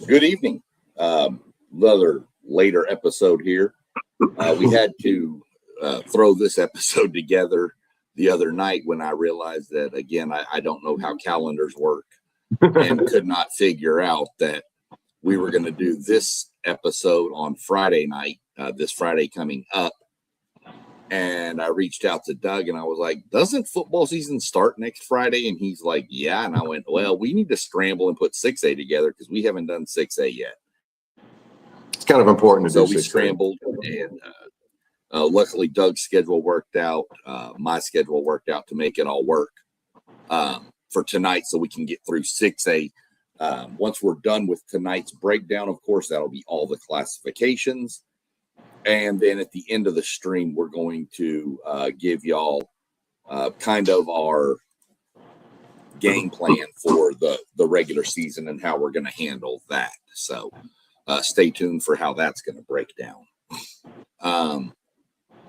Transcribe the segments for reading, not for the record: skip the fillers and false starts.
Good evening. Another later episode here. We had to throw this episode together the other night when I realized that, again, I don't know how calendars work and could not figure out that we were going to do this episode on Friday night, this Friday coming up. And I reached out to Doug and I was like, doesn't football season start next Friday? And he's like, yeah. And I went, well, we need to scramble and put 6A together because we haven't done 6A yet. It's kind of important to do. So we scrambled and luckily Doug's schedule worked out. My schedule worked out to make it all work for tonight so we can get through 6A. Once we're done with tonight's breakdown, of course, that'll be all the classifications. And then at the end of the stream, we're going to give y'all kind of our game plan for the regular season and how we're going to handle that. So stay tuned for how that's going to break down.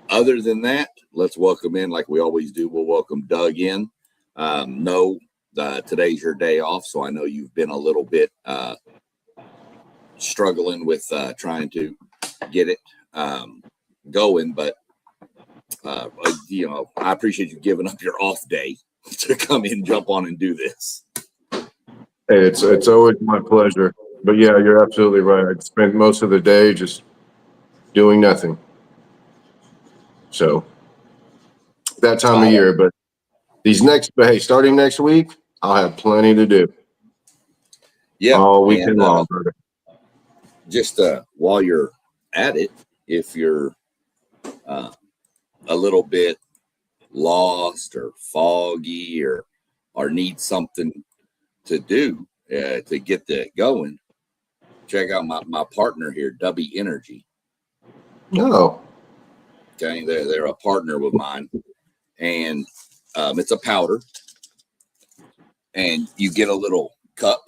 Other than that, let's welcome in like we always do. We'll welcome Doug in. Today's your day off, so I know you've been a little bit struggling with trying to get it going, but I appreciate you giving up your off day to come in, jump on and do this. Hey, it's always my pleasure. But yeah, you're absolutely right. I spent most of the day just doing nothing. So that time of year, but starting next week, I'll have plenty to do. Yeah, all weekend long. Just while you're at it, if you're a little bit lost or foggy or need something to do to get that going, check out my partner here, W Energy. Oh. Okay, they're a partner with mine, and it's a powder, and you get a little cup.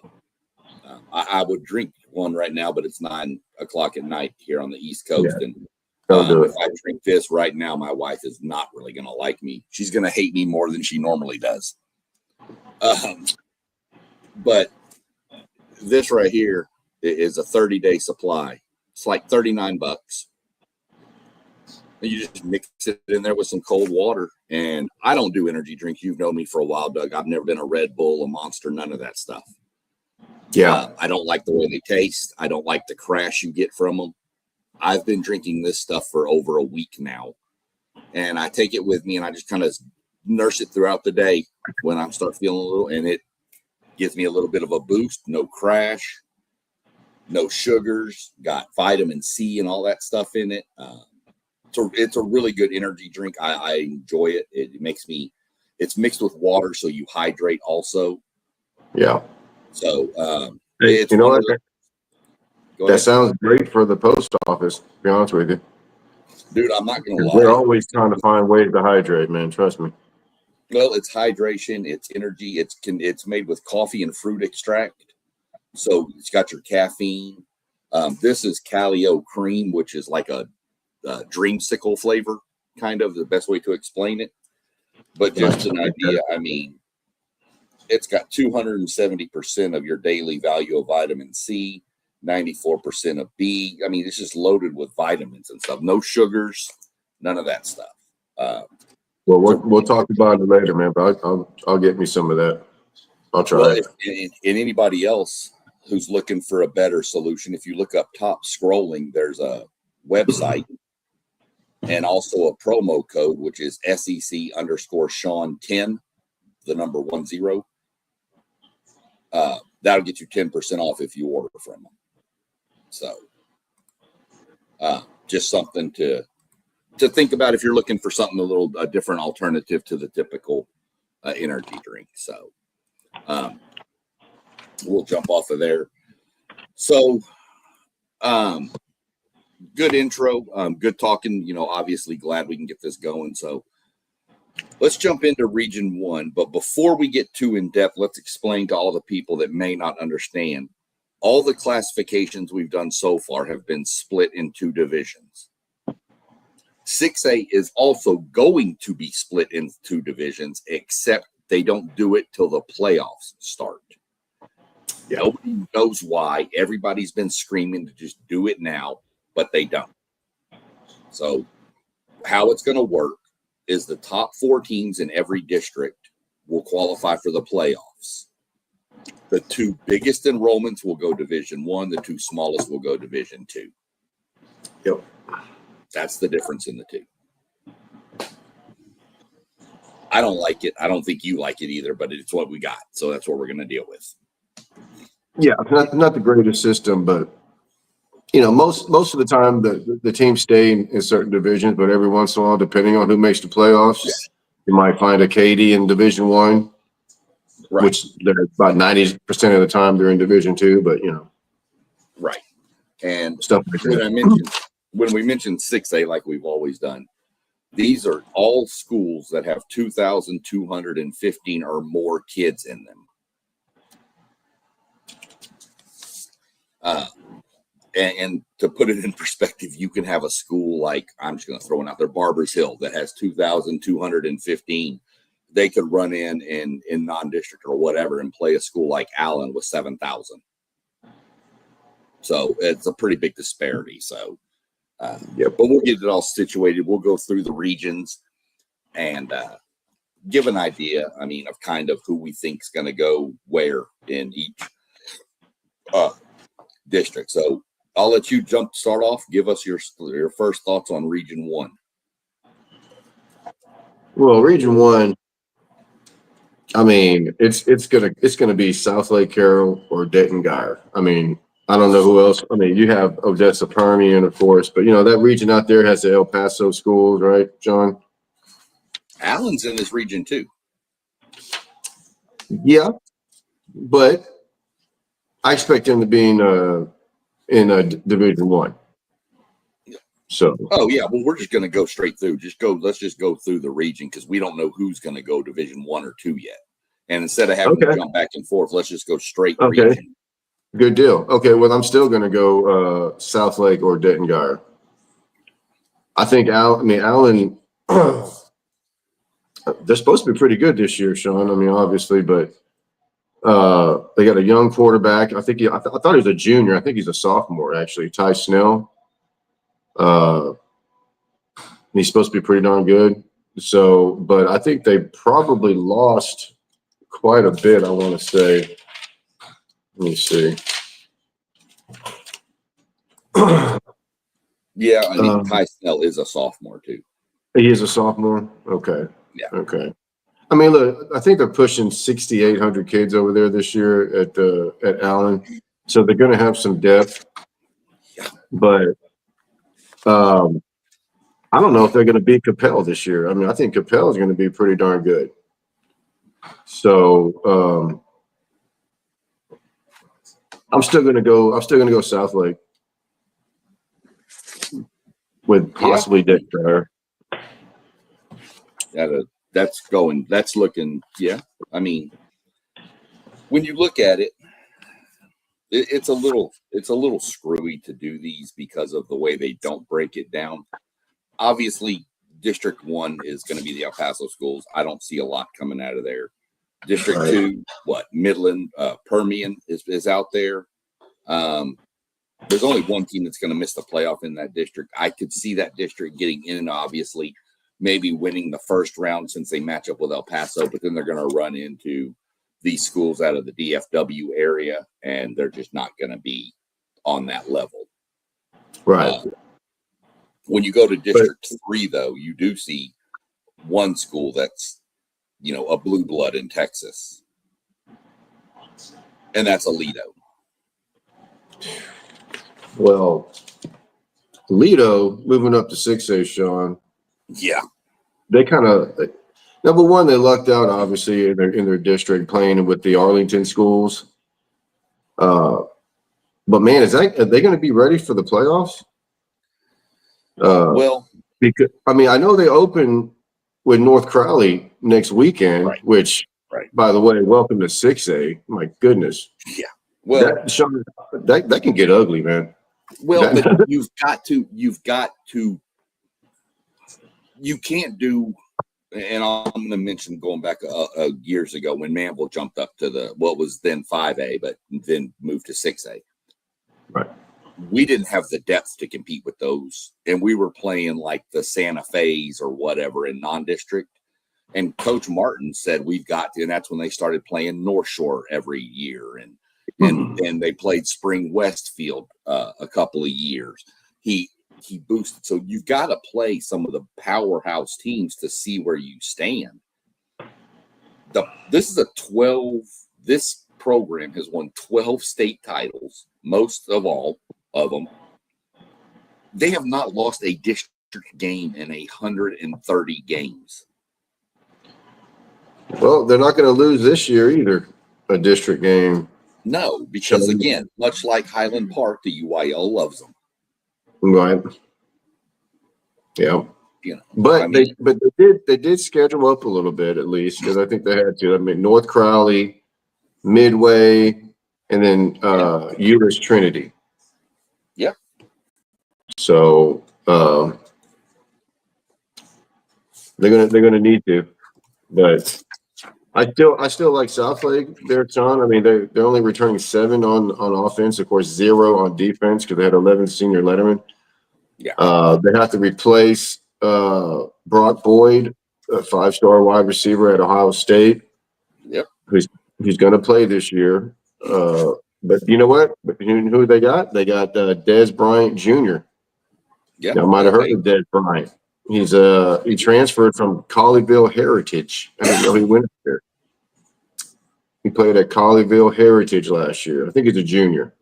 I would drink one right now, but it's 9 o'clock at night here on the East Coast. Yeah. And if I drink this right now, my wife is not really going to like me. She's going to hate me more than she normally does. But this right here is a 30-day supply. It's like $39. And you just mix it in there with some cold water. And I don't do energy drinks. You've known me for a while, Doug. I've never been a Red Bull, a Monster, none of that stuff. Yeah. I don't like the way they taste. I don't like the crash you get from them. I've been drinking this stuff for over a week now. And I take it with me and I just kind of nurse it throughout the day when I start feeling a little, and it gives me a little bit of a boost. No crash, no sugars, got vitamin C and all that stuff in it. It's a really good energy drink. I enjoy it. It's mixed with water, so you hydrate also. Yeah. So, hey, you know what? That sounds great for the post office, to be honest with you. Dude, I'm not going to lie. They're always trying to find ways to hydrate, man. Trust me. Well, it's hydration. It's energy. It's made with coffee and fruit extract. So it's got your caffeine. This is Calio cream, which is like a dreamsicle flavor, kind of the best way to explain it. But just an idea, I mean, it's got 270% of your daily value of vitamin C, 94% of B. I mean, it's just loaded with vitamins and stuff. No sugars, none of that stuff. Well, we'll talk about it later, man. But I'll get me some of that. I'll try it. And anybody else who's looking for a better solution, if you look up top scrolling, there's a website and also a promo code, which is SEC_Sean10, the number 10. That'll get you 10% off if you order from them. So just something to think about if you're looking for something a different alternative to the typical energy drink. So we'll jump off of there. So good intro, good talking, obviously glad we can get this going. So let's jump into Region 1. But before we get too in-depth, let's explain to all the people that may not understand. All the classifications we've done so far have been split in 2 divisions. 6A is also going to be split into 2 divisions, except they don't do it till the playoffs start. Yeah. Nobody knows why. Everybody's been screaming to just do it now, but they don't. So how it's going to work is the top 4 teams in every district will qualify for the playoffs. The 2 biggest enrollments will go Division I. The 2 smallest will go Division II. Yep. That's the difference in the 2. I don't like it. I don't think you like it either, but it's what we got. So that's what we're going to deal with. Yeah, not the greatest system, but most of the time the teams stay in certain divisions, but every once in a while, depending on who makes the playoffs, you might find a Katy in Division I, Right. which they're about 90% of the time they're in Division II, but right. And stuff like that. When we mentioned 6A, like we've always done, these are all schools that have 2,215 or more kids in them. And to put it in perspective, you can have a school like, I'm just going to throw it out there, Barbers Hill, that has 2,215. They could run in non-district or whatever and play a school like Allen with 7,000. So it's a pretty big disparity. So, but we'll get it all situated. We'll go through the regions and give an idea, of kind of who we think is going to go where in each district. So I'll let you start off. Give us your first thoughts on Region 1. Well, Region 1, it's gonna be South Lake Carroll or Dayton Guyer. I don't know who else. You have Odessa Permian, of course, but that region out there has the El Paso schools, right, John? Allen's in this region too. Yeah, but I expect him to be in Division I. So. Oh yeah, well we're just going to go straight through. Let's just go through the region because we don't know who's going to go Division I or II yet. And instead of having to jump back and forth, let's just go straight. Okay. Region. Good deal. Okay, well I'm still going to go South Lake or Dayton Guyer. I think Allen. They're supposed to be pretty good this year, Sean. Obviously, but they got a young quarterback. I thought he was a junior. I think he's a sophomore actually. Ty Snell. He's supposed to be pretty darn good. So, but I think they probably lost quite a bit. I want to say. Let me see. Yeah, Ty Snell is a sophomore too. He is a sophomore. Okay. Yeah. Okay. Look, I think they're pushing 6,800 kids over there this year at Allen, so they're going to have some depth. Yeah. But I don't know if they're going to beat Capel this year. I think Capel is going to be pretty darn good. So I'm still going to go South Lake with possibly Dick Fryer. That's looking. Yeah, when you look at it, it's a little screwy to do these because of the way they don't break it down. Obviously, District 1 is going to be the El Paso schools. I don't see a lot coming out of there. District 2, Midland, Permian is out there. There's only one team that's going to miss the playoff in that district. I could see that district getting in and obviously maybe winning the first round since they match up with El Paso, but then they're going to run into these schools out of the DFW area, and they're just not going to be on that level. Right. When you go to District 3, though, you do see one school that's, a blue blood in Texas, and that's Aledo. Well, Aledo moving up to 6A, Sean. Yeah. They kind of number one, they lucked out obviously in their district playing with the Arlington schools. But man, are they going to be ready for the playoffs? Because I know they open with North Crowley next weekend, which, by the way, welcome to 6A. My goodness. Yeah. Well, that can get ugly, man. Well, but you can't do and I'm going to mention going back years ago when Manville jumped up to what was then 5A, but then moved to 6A. Right. We didn't have the depth to compete with those, and we were playing like the Santa Fe's or whatever in non-district. And Coach Martin said we've got to, and that's when they started playing North Shore every year, and they played Spring Westfield a couple of years. He boosted. So you've got to play some of the powerhouse teams to see where you stand. This is a 12. This program has won 12 state titles, most of all of them. They have not lost a district game in 130 games. Well, they're not going to lose this year either, a district game. No, because again, much like Highland Park, the UIL loves them. Right. Yeah. You know, but they did schedule up a little bit at least, because I think they had to. I mean, North Crowley, Midway, and then Euless Trinity. Yep. So they're gonna need to, but I still like Southlake there, John. I mean, they're only returning 7 on offense, of course, 0 on defense because they had 11 senior lettermen. Yeah. They have to replace Brock Boyd, a 5-star wide receiver at Ohio State. Yep. Who's going to play this year. But you know what? Who they got? They got Des Bryant Jr. Yeah. I might have heard of Des Bryant. He transferred from Colleyville Heritage. I didn't know he went there. He played at Colleyville Heritage last year. I think he's a junior.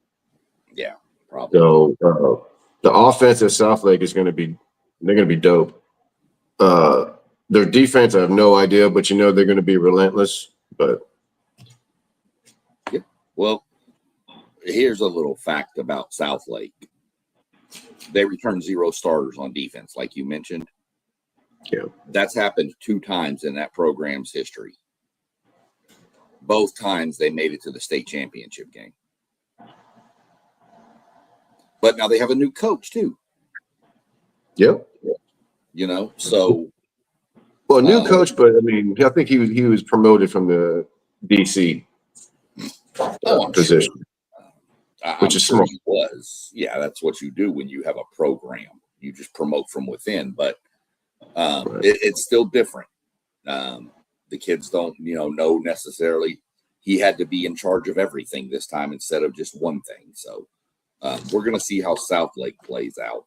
Yeah, probably. So the offense at Southlake is going to be dope. Their defense, I have no idea, but they're going to be relentless. But yep. Well, here's a little fact about Southlake. They returned 0 starters on defense, like you mentioned. Yeah. That's happened 2 times in that program's history. Both times they made it to the state championship game. But now they have a new coach too. Yep. So. Well, new coach, but I mean, I think he was promoted from the DC position. Sure. Which is smart. He was. Yeah, that's what you do when you have a program. You just promote from within, but right. It's still different. The kids don't, know necessarily. He had to be in charge of everything this time instead of just one thing. So we're going to see how Southlake plays out.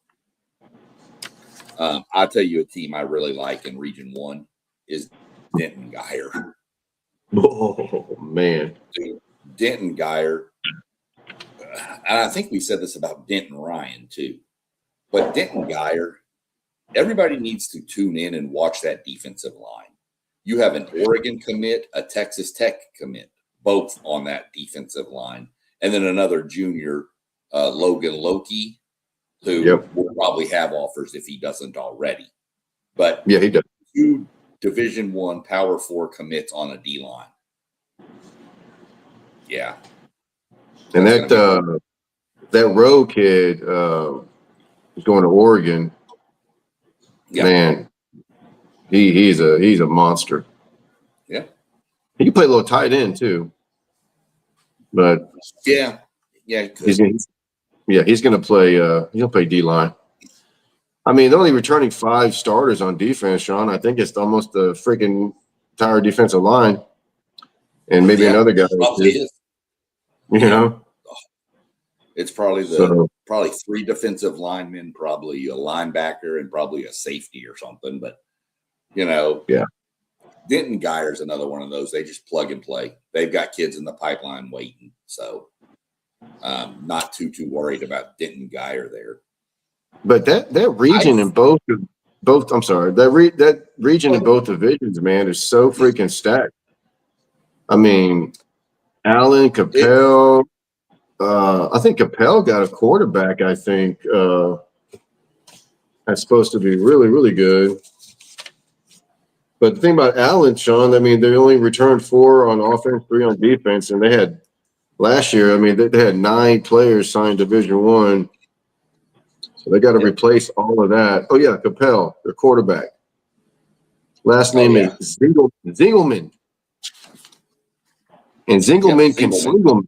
I'll tell you a team I really like in Region 1 is Denton Geyer. Oh, man. Dude, Denton Geyer. And I think we said this about Denton Ryan too. But Denton Geyer, everybody needs to tune in and watch that defensive line. You have an Oregon commit, a Texas Tech commit, both on that defensive line. And then another junior, Logan Loki, who will probably have offers if he doesn't already. But yeah, he does. 2 Division I Power 4 commits on a D line. Yeah. And that Rowe kid is going to Oregon. Yep. Man, he's a monster. Yeah. He can play a little tight end too. But yeah. He's going to play. He'll play D line. I mean, they're only returning 5 starters on defense, Sean. I think it's almost the freaking entire defensive line, and maybe another guy. It's probably probably 3 defensive linemen, probably a linebacker, and probably a safety or something. But Denton Geyer's another one of those. They just plug and play. They've got kids in the pipeline waiting, so not too worried about Denton Geyer there. But that region in both. I'm sorry. That region in both divisions, man, is so freaking stacked. I mean, Allen, Capel. I think Capel got a quarterback. I think that's supposed to be really, really good. But the thing about Allen, Sean, I mean, they only returned 4 on offense, 3 on defense, and they had last year. I mean, they had 9 players signed Division I, so they got to replace all of that. Oh yeah, Capel, their quarterback. Last name is Zingelman. And Zingelman can single.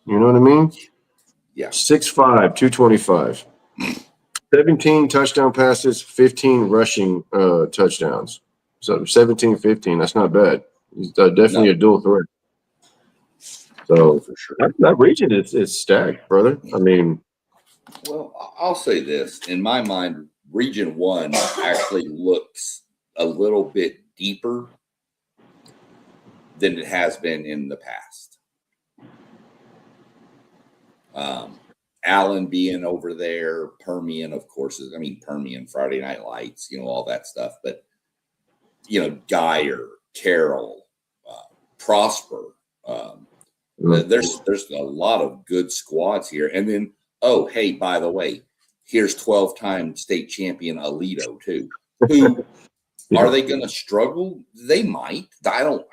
You know what I mean? Yeah. 6'5", 225. 17 touchdown passes, 15 rushing touchdowns. So 17, 15, that's not bad. He's definitely a dual threat. So for sure. that region is stacked, brother. I mean, well, I'll say this. In my mind, Region 1 actually looks a little bit deeper than it has been in the past. Allen being over there, Permian, of course, Permian, Friday Night Lights, all that stuff. But, Geyer, Carroll, Prosper, there's a lot of good squads here. And then, oh, hey, by the way, here's 12-time state champion Aledo too. Who are they going to struggle? They might. I don't.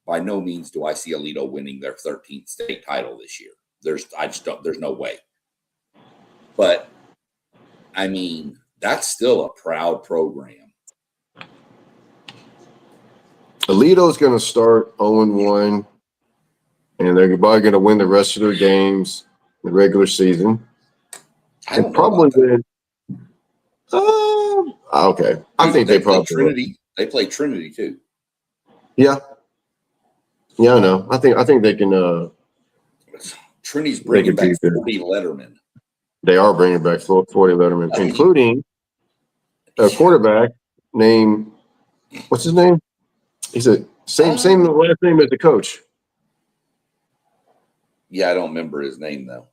By no means do I see Aledo winning their 13th state title this year. There's no way. But that's still a proud program. Aledo's going to start 0-1, and they're probably going to win the rest of their games in the regular season. And probably then. Okay. I think they probably Trinity. They play Trinity too. Yeah. Yeah, I know. I think they can. Trinity's bringing back 40 Letterman. They are bringing back 40 Letterman, including a quarterback named, what's his name? He's a same last name as the coach. Yeah, I don't remember his name though.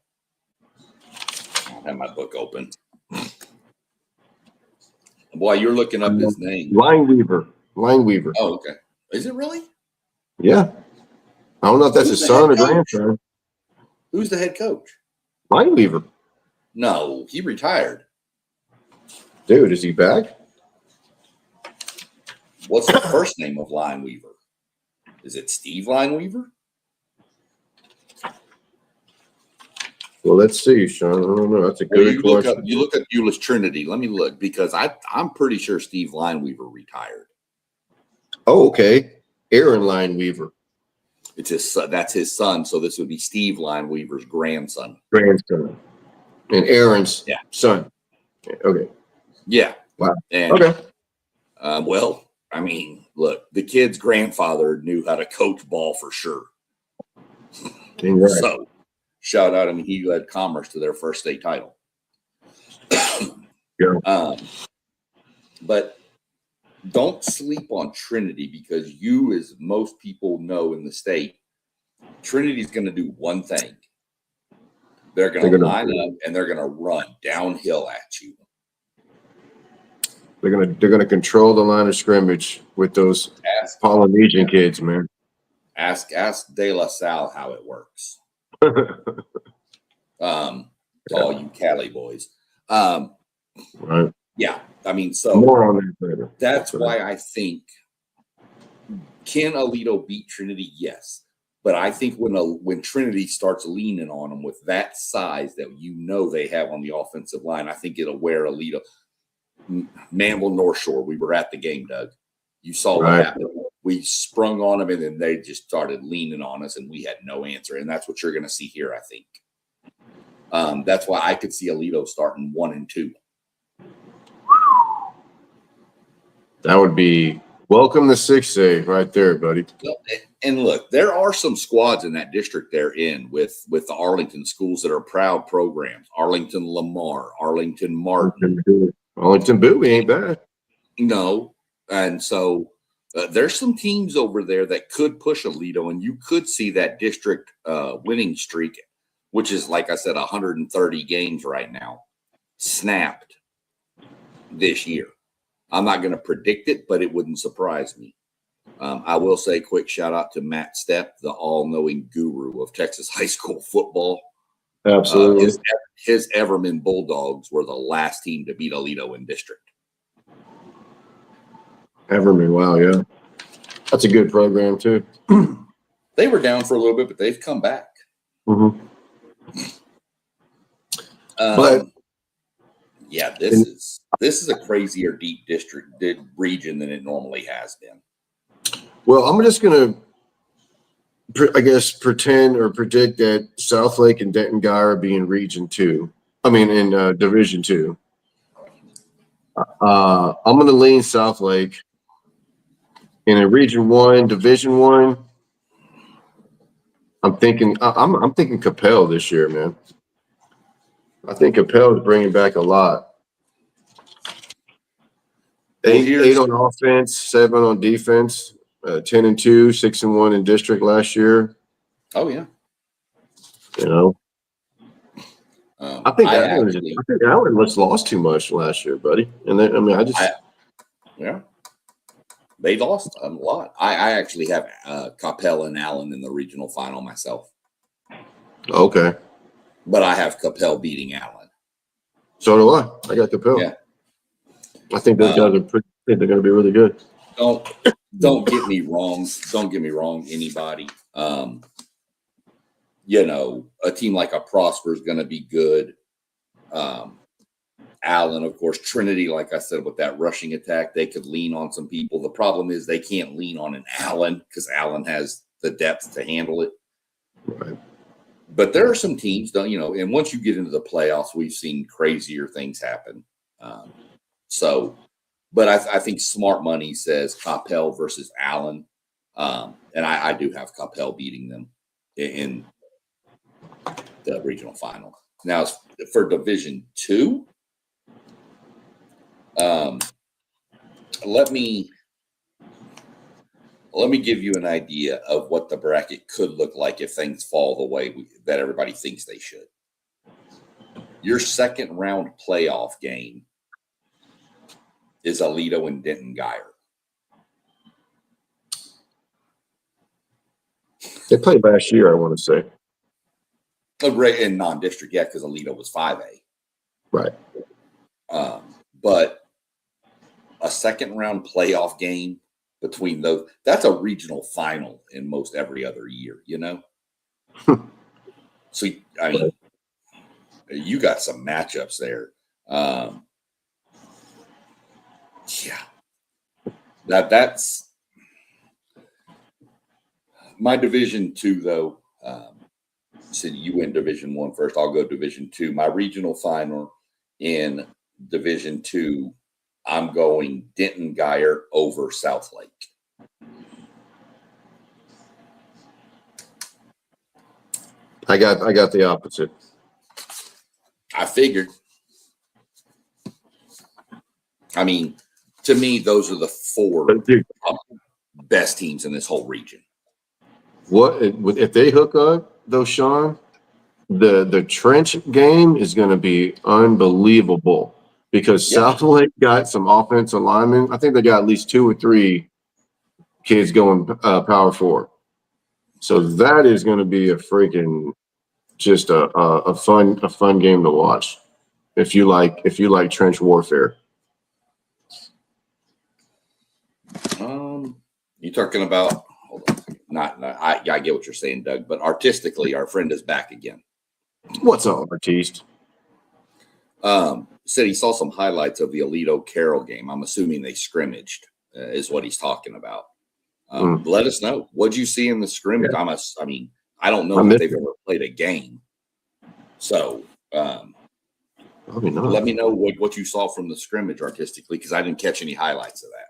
I don't have my book open. Boy, you're looking up his name. Lineweaver. Oh, okay. Is it really? Yeah. I don't know if that's his son or grandson. Who's the head coach? Lineweaver. No, he retired. Dude, is he back? What's the first name of Lineweaver? Is it Steve Lineweaver? Well, let's see, Sean. I don't know. That's a good question. You look at Euless Trinity. Let me look because I'm pretty sure Steve Lineweaver retired. Oh, okay. Aaron Lineweaver. It's his son. That's his son. So this would be Steve Lineweaver's grandson. And Aaron's son. Okay. Yeah. Wow. And, well, look, the kid's grandfather knew how to coach ball for sure. So, shout out. He led Commerce to their first state title. But don't sleep on Trinity because as most people know in the state, Trinity's going to do one thing. They're going to line up and they're going to run downhill at you. They're going to control the line of scrimmage with those Polynesian kids, man. Ask De La Salle how it works. All you Cali boys. Right. Yeah. So more on that later. That's why I think, can Aledo beat Trinity? Yes. But I think when Trinity starts leaning on them with that size that they have on the offensive line, I think it'll wear Aledo. Manville North Shore, we were at the game, Doug. You saw what happened. We sprung on them, and then they just started leaning on us, and we had no answer. And that's what you're going to see here, I think. That's why I could see Aledo starting 1-2. That would be welcome to 6A right there, buddy. And look, there are some squads in that district they're in with the Arlington schools that are proud programs. Arlington Lamar, Arlington Martin. Arlington Bowie ain't bad. No. And so there's some teams over there that could push Aledo, and you could see that district winning streak, which is, like I said, 130 games right now, snapped this year. I'm not going to predict it, but it wouldn't surprise me. I will say a quick shout out to Matt Stepp, the all-knowing guru of Texas high school football. Absolutely. His Everman Bulldogs were the last team to beat Aledo in district. Everman, wow, yeah. That's a good program, too. They were down for a little bit, but they've come back. Mm-hmm. But Yeah, this is a crazier deep region than it normally has been. Well, I'm just going to, I guess, pretend or predict that South Lake and Denton Guy are being Region 2. I mean, in Division 2. I'm going to lean South Lake. In a Region 1, Division 1, I'm thinking Capel this year, man. I think Capel is bringing back a lot. Eight on offense, 7 on defense, 10-2, 6-1 in district last year. Oh yeah. You know, I think Allen was lost too much last year, buddy. And then, yeah, they lost a lot. I actually have Capel and Allen in the regional final myself. Okay, but I have Capel beating Allen. So do I. I got Capel. Yeah, I think those guys they're going to be really good. Don't get me wrong. Don't get me wrong. Anybody, you know, a team like a Prosper is going to be good. Allen, of course, Trinity, like I said, with that rushing attack, they could lean on some people. The problem is they can't lean on an Allen because Allen has the depth to handle it. Right. But there are some teams, you know, and once you get into the playoffs, we've seen crazier things happen. But I think smart money says Capel versus Allen. And I do have Capel beating them in the regional final. Now, for Division 2, let me give you an idea of what the bracket could look like if things fall the way that everybody thinks they should. Your second round playoff game is Aledo and Denton Guyer. They played last year, I want to say. In non-district, yeah, because Aledo was 5A. Right. But a second round playoff game between those, that's a regional final in most every other year, you know? So, I mean, you got some matchups there. Yeah. That's my Division 2, though. So you win Division 1 first. I'll go Division 2. My regional final in Division 2, I'm going Denton Guyer over South Lake. I got the opposite. I figured. I mean, to me, those are the 4 best teams in this whole region. What if they hook up though, Sean? The trench game is going to be unbelievable because South Lake got some offensive linemen. I think they got at least 2 or 3 kids going power 4. So that is going to be a freaking just a fun game to watch if you like trench warfare. You talking about? Hold on a second. I get what you're saying, Doug. But artistically, our friend is back again. What's up, Artiste? Said he saw some highlights of the Aledo Carroll game. I'm assuming they scrimmaged, is what he's talking about. Let us know. What'd you see in the scrimmage? Yeah. I mean, I don't know if they've ever played a game. So let me know what you saw from the scrimmage artistically, because I didn't catch any highlights of that.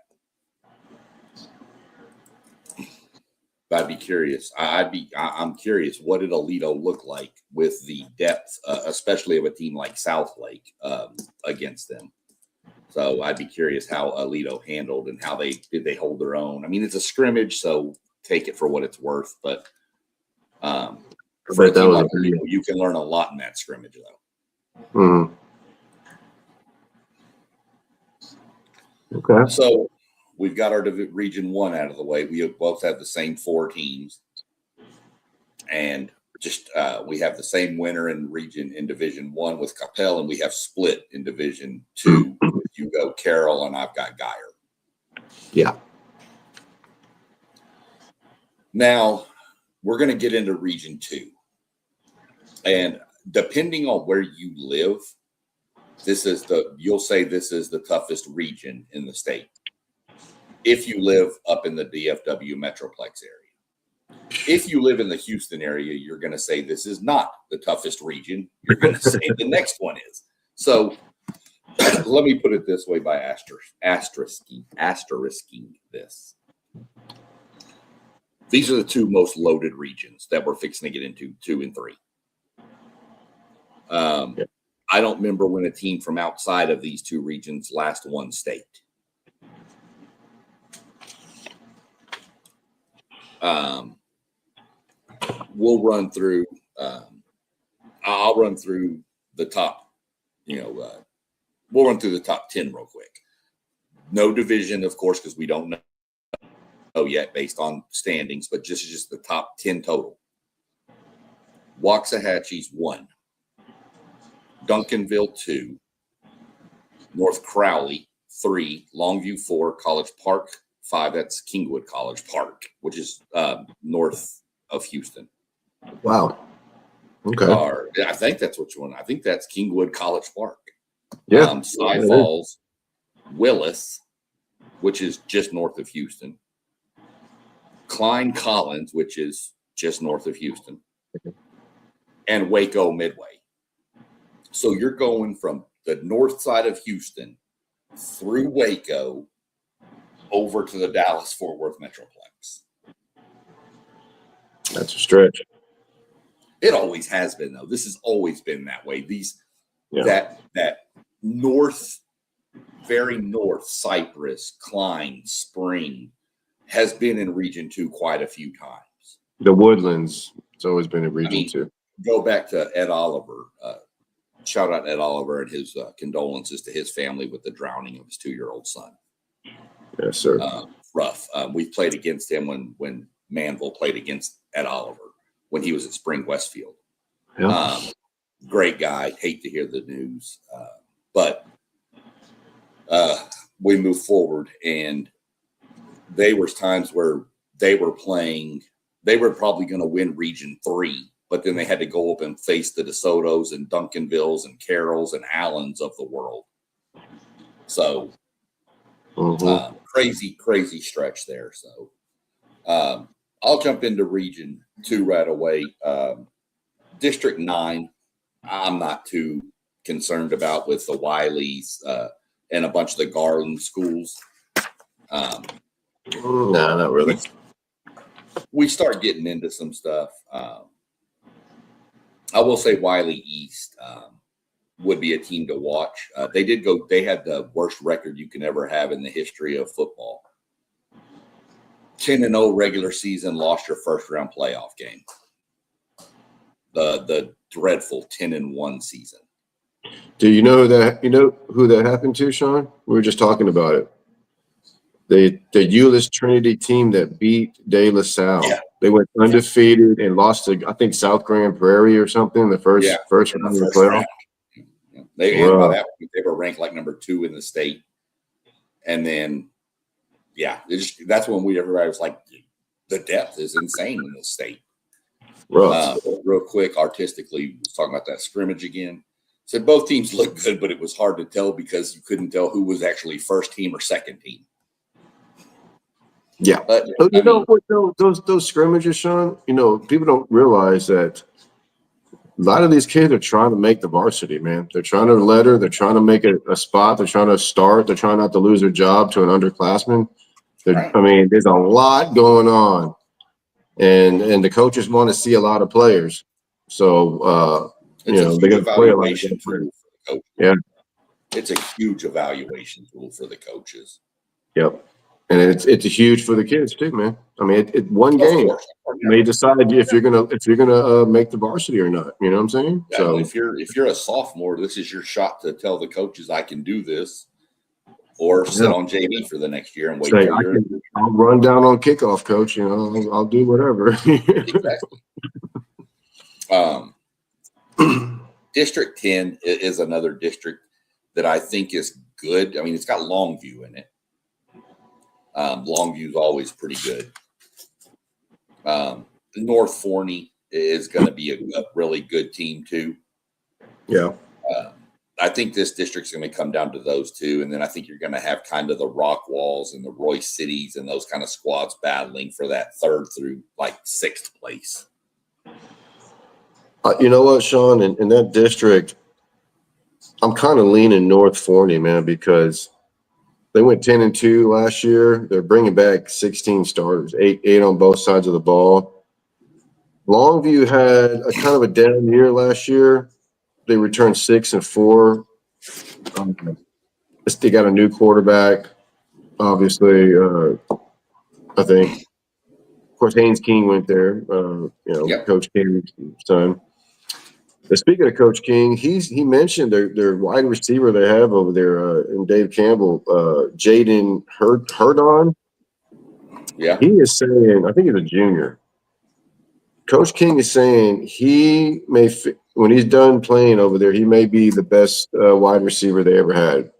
But I'd be curious. I'm curious. What did Aledo look like with the depth, especially of a team like South Lake against them? So I'd be curious how Aledo handled and how did they hold their own. I mean, it's a scrimmage, so take it for what it's worth. But for a team like Aledo, you can learn a lot in that scrimmage, though. Mm-hmm. Okay. So we've got our Region 1 out of the way. We both have the same 4 teams. And just we have the same winner in Division 1 with Capel, and we have split in Division 2. You go Carroll, and I've got Guyer. Yeah. Now, we're going to get into Region 2. And depending on where you live, you'll say this is the toughest region in the state if you live up in the DFW Metroplex area. If you live in the Houston area, you're going to say this is not the toughest region. You're going to say the next one is. So let me put it this way by asterisking this. These are the two most loaded regions that we're fixing to get into, 2 and 3. I don't remember when a team from outside of these two regions last won state. We'll run through. I'll run through the top. We'll run through the top 10 real quick. No division, of course, because we don't know yet based on standings, but just the top 10 total. Waxahachie's 1, Duncanville 2, North Crowley 3, Longview 4, College Park 5. That's Kingwood College Park, which is north of Houston. Wow. Okay. I think that's which one. I think that's Kingwood College Park. Yeah. Cy Falls, Willis, which is just north of Houston. Klein Collins, which is just north of Houston. And Waco Midway. So you're going from the north side of Houston through Waco over to the Dallas-Fort Worth Metroplex. That's a stretch. It always has been, though. This has always been that way. That north, very north, Cypress, Klein, Spring has been in Region 2 quite a few times. The Woodlands, it's always been in Region 2. Go back to Ed Oliver. Shout out Ed Oliver and his condolences to his family with the drowning of his 2-year-old son. Yes, sir. Rough. We played against him when Manville played against Ed Oliver when he was at Spring Westfield. Yeah. Great guy. Hate to hear the news. But we moved forward, and there was times where they were probably going to win Region 3, but then they had to go up and face the DeSotos and Duncanvilles and Carrolls and Allens of the world. So crazy stretch there. So I'll jump into Region 2 right away. District 9, I'm not too concerned about with the Wileys and a bunch of the Garland schools. No, not really. We start getting into some stuff. I will say Wiley East would be a team to watch. They had the worst record you can ever have in the history of football. 10-0 regular season, lost your first round playoff game. The dreadful 10-1 season. Do you know who that happened to, Sean? We were just talking about it. The Euless Trinity team that beat De La Salle. Yeah. They went undefeated and lost to, I think, South Grand Prairie or something. The first round of the playoff. Yeah. By that point, they were ranked like number 2 in the state. And then, that's when everybody was like, the depth is insane in this state. Real quick, artistically, was talking about that scrimmage again. Said both teams looked good, but it was hard to tell because you couldn't tell who was actually first team or second team. Yeah, but those scrimmages, Sean. People don't realize that a lot of these kids are trying to make the varsity. Man, they're trying to letter. They're trying to make a spot. They're trying to start. They're trying not to lose their job to an underclassman. Right. I mean, there's a lot going on, and the coaches want to see a lot of players. So they're going to play a lot of players. For the coaches. Yeah, it's a huge evaluation tool for the coaches. Yep. And it's huge for the kids too, man. I mean, one game may decide if you're gonna make the varsity or not. You know what I'm saying? Yeah, so if you're a sophomore, this is your shot to tell the coaches I can do this, or sit on JV for the next year and wait. I'll run down on kickoff, coach. I'll do whatever. Exactly. District 10 is another district that I think is good. I mean, it's got Longview in it. Longview is always pretty good. North Forney is going to be a really good team too. Yeah. I think this district's going to come down to those two, and then I think you're going to have kind of the Rock Walls and the Royce Cities and those kind of squads battling for that 3rd through like 6th place. You know what, Sean? In that district, I'm kind of leaning North Forney, man, because they went 10-2 last year. They're bringing back 16 starters, eight on both sides of the ball. Longview had a kind of a down year last year. They returned 6-4. They got a new quarterback, obviously. I think, of course, Haynes King went there. Yep. Coach King's son. Speaking of Coach King, he mentioned their wide receiver they have over there, and Dave Campbell, Jaden Herdon. Yeah. He is saying, I think he's a junior. Coach King is saying he may, when he's done playing over there, he may be the best wide receiver they ever had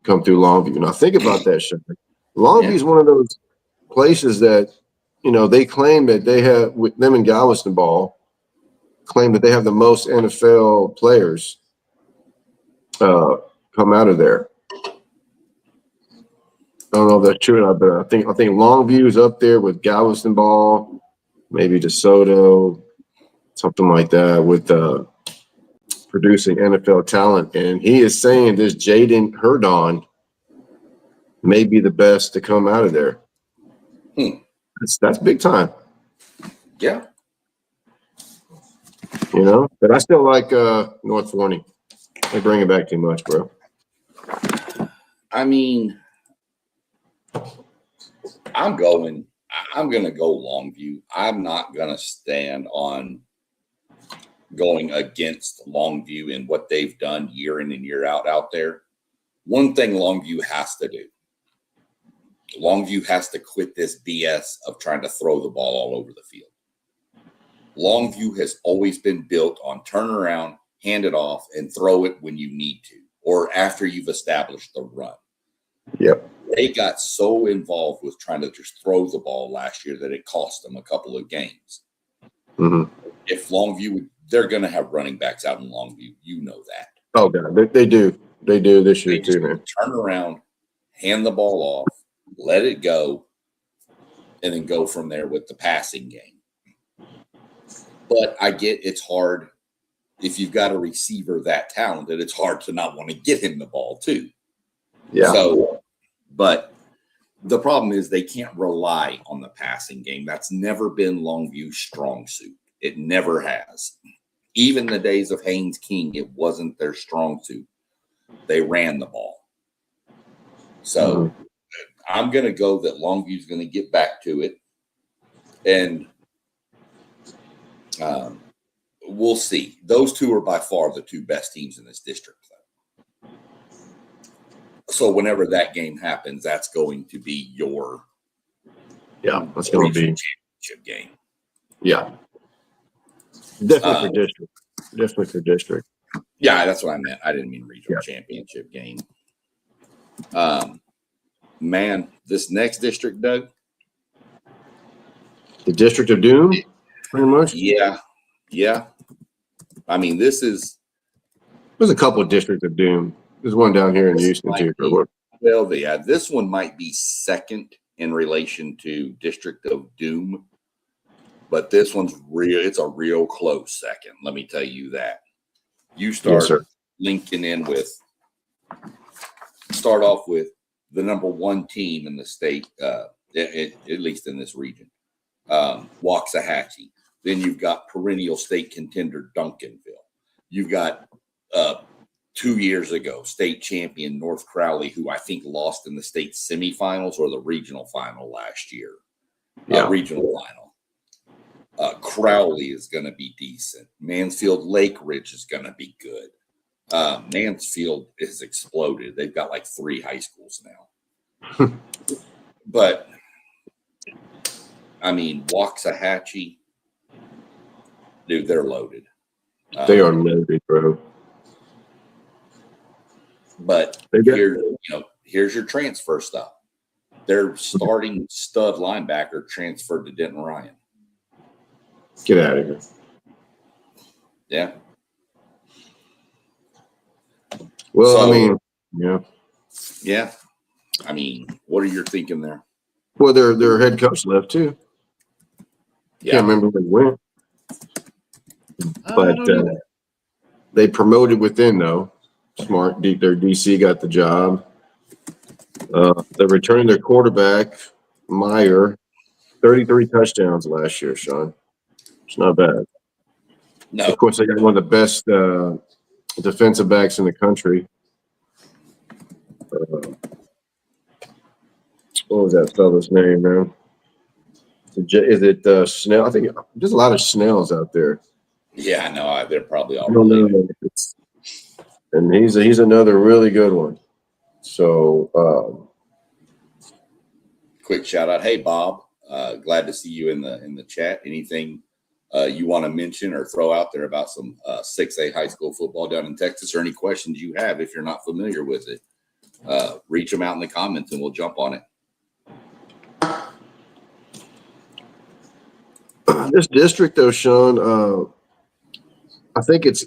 come through Longview. Now think about that, Sean. Longview is one of those places that, they claim that they have, with them and Galveston Ball, claim that they have the most NFL players come out of there. I don't know if that's true or not, but I think Longview is up there with Galveston Ball, maybe DeSoto, something like that, with producing NFL talent. And he is saying this Jaden Herdon may be the best to come out of there. That's big time. Yeah. But I still like North Forney. They bring it back too much, bro. I mean, I'm going to go Longview. I'm not going to stand on going against Longview and what they've done year in and year out there. One thing Longview has to do. Longview has to quit this BS of trying to throw the ball all over the field. Longview has always been built on turn around, hand it off, and throw it when you need to, or after you've established the run. Yep. They got so involved with trying to just throw the ball last year that it cost them a couple of games. Mm-hmm. If Longview, they're going to have running backs out in Longview. You know that. Oh, God. They do. They do this year too, man. Turn around, hand the ball off, let it go, and then go from there with the passing game. But I get it's hard. If you've got a receiver that talented, it's hard to not want to get him the ball too. Yeah. So, but the problem is they can't rely on the passing game. That's never been Longview's strong suit. It never has. Even the days of Haynes King, it wasn't their strong suit. They ran the ball. So I'm going to go that Longview's going to get back to it. And we'll see. Those two are by far the two best teams in this district. So whenever that game happens, that's going to be your that's going to be championship game. Yeah, definitely for district. Definitely for district. Yeah, that's what I meant. I didn't mean regional championship game. Man, this next district, Doug. The District of Doom, pretty much. Yeah. I mean, there's a couple of Districts of Doom. There's one down here in Houston too. Well, yeah, this one might be second in relation to District of Doom, but this one's real. It's a real close second. Let me tell you that. You start linking in with. Start off with the number one team in the state, at least in this region, Waxahachie. Then you've got perennial state contender Duncanville. You've got 2 years ago state champion North Crowley, who I think lost in the state semifinals or the regional final last year. Regional final. Crowley is going to be decent. Mansfield Lake Ridge is going to be good. Mansfield has exploded. They've got like 3 high schools now. But I mean, Waxahachie, dude, they're loaded. They are loaded, bro. But here's your transfer stuff. Their starting stud linebacker transferred to Denton Ryan. Get out of here. Yeah. Well, So, I mean, yeah. yeah. I mean, what are you thinking there? Well, their head coach left too. Yeah. Can't remember where he went, I but don't either. they promoted within though. Smart. Their DC got the job. They're returning their quarterback Meyer, 33 touchdowns last year. Sean, it's not bad. No. Of course, they got one of the best defensive backs in the country. What was that fella's name, man? Is it Snell? I think there's a lot of Snells out there. Yeah, I know. They're probably all I don't related. know. And he's another really good one. So Quick shout out. Hey, Bob. Glad to see you in the chat. Anything you want to mention or throw out there about some 6A high school football down in Texas, or any questions you have if you're not familiar with it, reach them out in the comments and we'll jump on it. this district, though, Sean, I think it's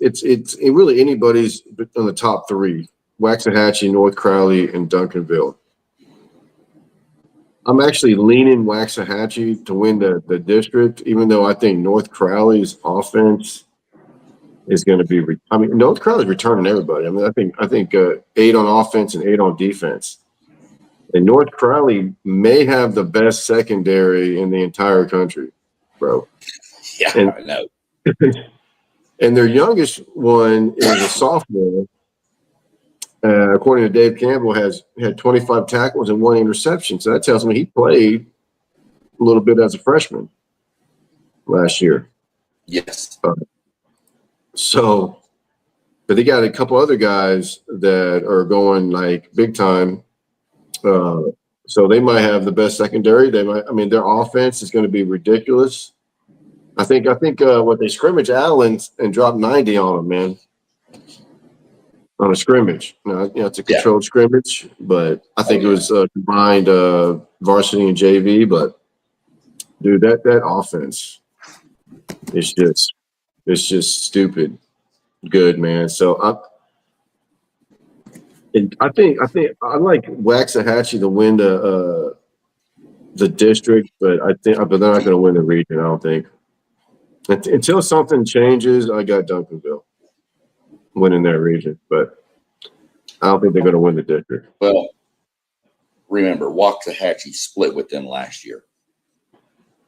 really anybody's on the top three: Waxahachie, North Crowley, and Duncanville. I'm actually leaning Waxahachie to win the district, even though I think North Crowley's offense is going to be. North Crowley's returning everybody. I mean, I think 8 on offense and 8 on defense. And North Crowley may have the best secondary in the entire country, bro. Yeah, and, I know. And their youngest one is a sophomore. According to Dave Campbell, had 25 tackles and 1 interception. So that tells me he played a little bit as a freshman last year. Yes. But they got a couple other guys that are going like big time. So they might have the best secondary. Their offense is going to be ridiculous. I think what they scrimmage Allen and dropped 90 on him, man. On a scrimmage. It's a controlled scrimmage, but I think it was combined varsity and JV. But dude, that offense is just stupid good, man. So I think I like Waxahachie to win the district, but they're not going to win the region. I don't think until something changes. I got Duncanville winning that region, but I don't think they're going to win the district. Well, remember, Waxahachie split with them last year.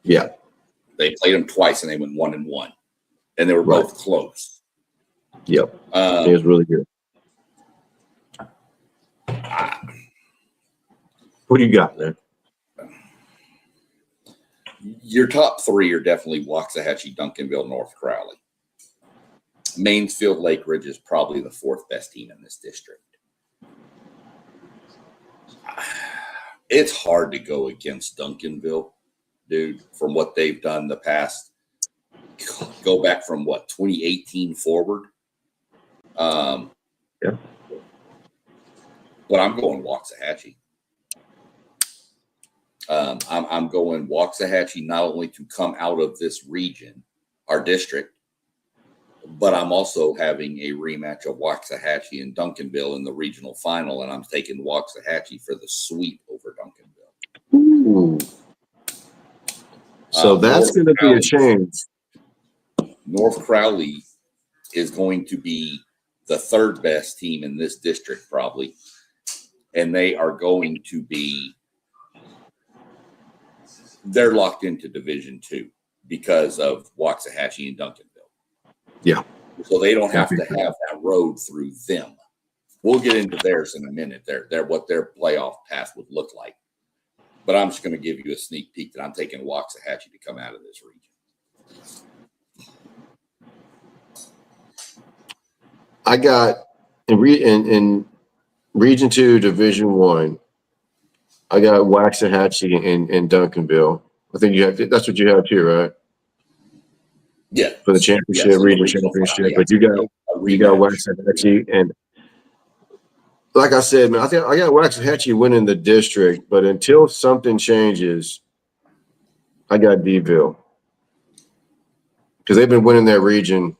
Yeah, they played them twice and they went 1-1, and they were both close. Yep, it was really good. What do you got, man? Your top 3 are definitely Waxahachie, Duncanville, North Crowley. Mansfield Lake Ridge is probably the 4th best team in this district. It's hard to go against Duncanville, dude, from what they've done the past. Go back from 2018 forward. Yeah. But I'm going Waxahachie. I'm going Waxahachie not only to come out of this region, our district, but I'm also having a rematch of Waxahachie and Duncanville in the regional final, and I'm taking Waxahachie for the sweep over Duncanville. Ooh. So that's going to be a change. North Crowley is going to be the 3rd best team in this district, probably, and they are going to be. They're locked into Division II because of Waxahachie and Duncanville. Yeah. So they don't have to have that road through them. We'll get into theirs in a minute. What their playoff path would look like. But I'm just going to give you a sneak peek that I'm taking Waxahachie to come out of this region. I got in Region 2, Division 1. I got Waxahachie and Duncanville. I think that's what you have too, right? Yeah. For the championship, region championship. But you got Waxahachie, and like I said, man, I got Waxahachie winning the district, but until something changes, I got Deville. Because they've been winning that region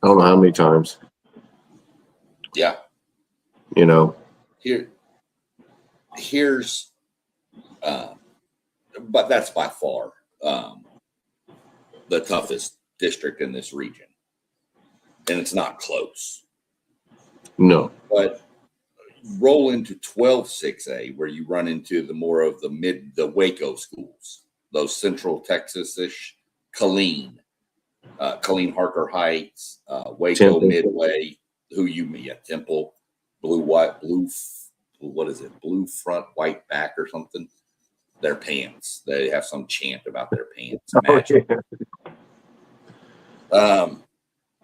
I don't know how many times. Yeah. You know, here's, but that's by far the toughest district in this region, and it's not close. no. But roll into 12-6A, where you run into the more of the Waco schools, those Central Texas-ish, Killeen, Harker Heights, Waco Temple. Midway, Temple, blue front, white back or something. Their pants. They have some chant about their pants.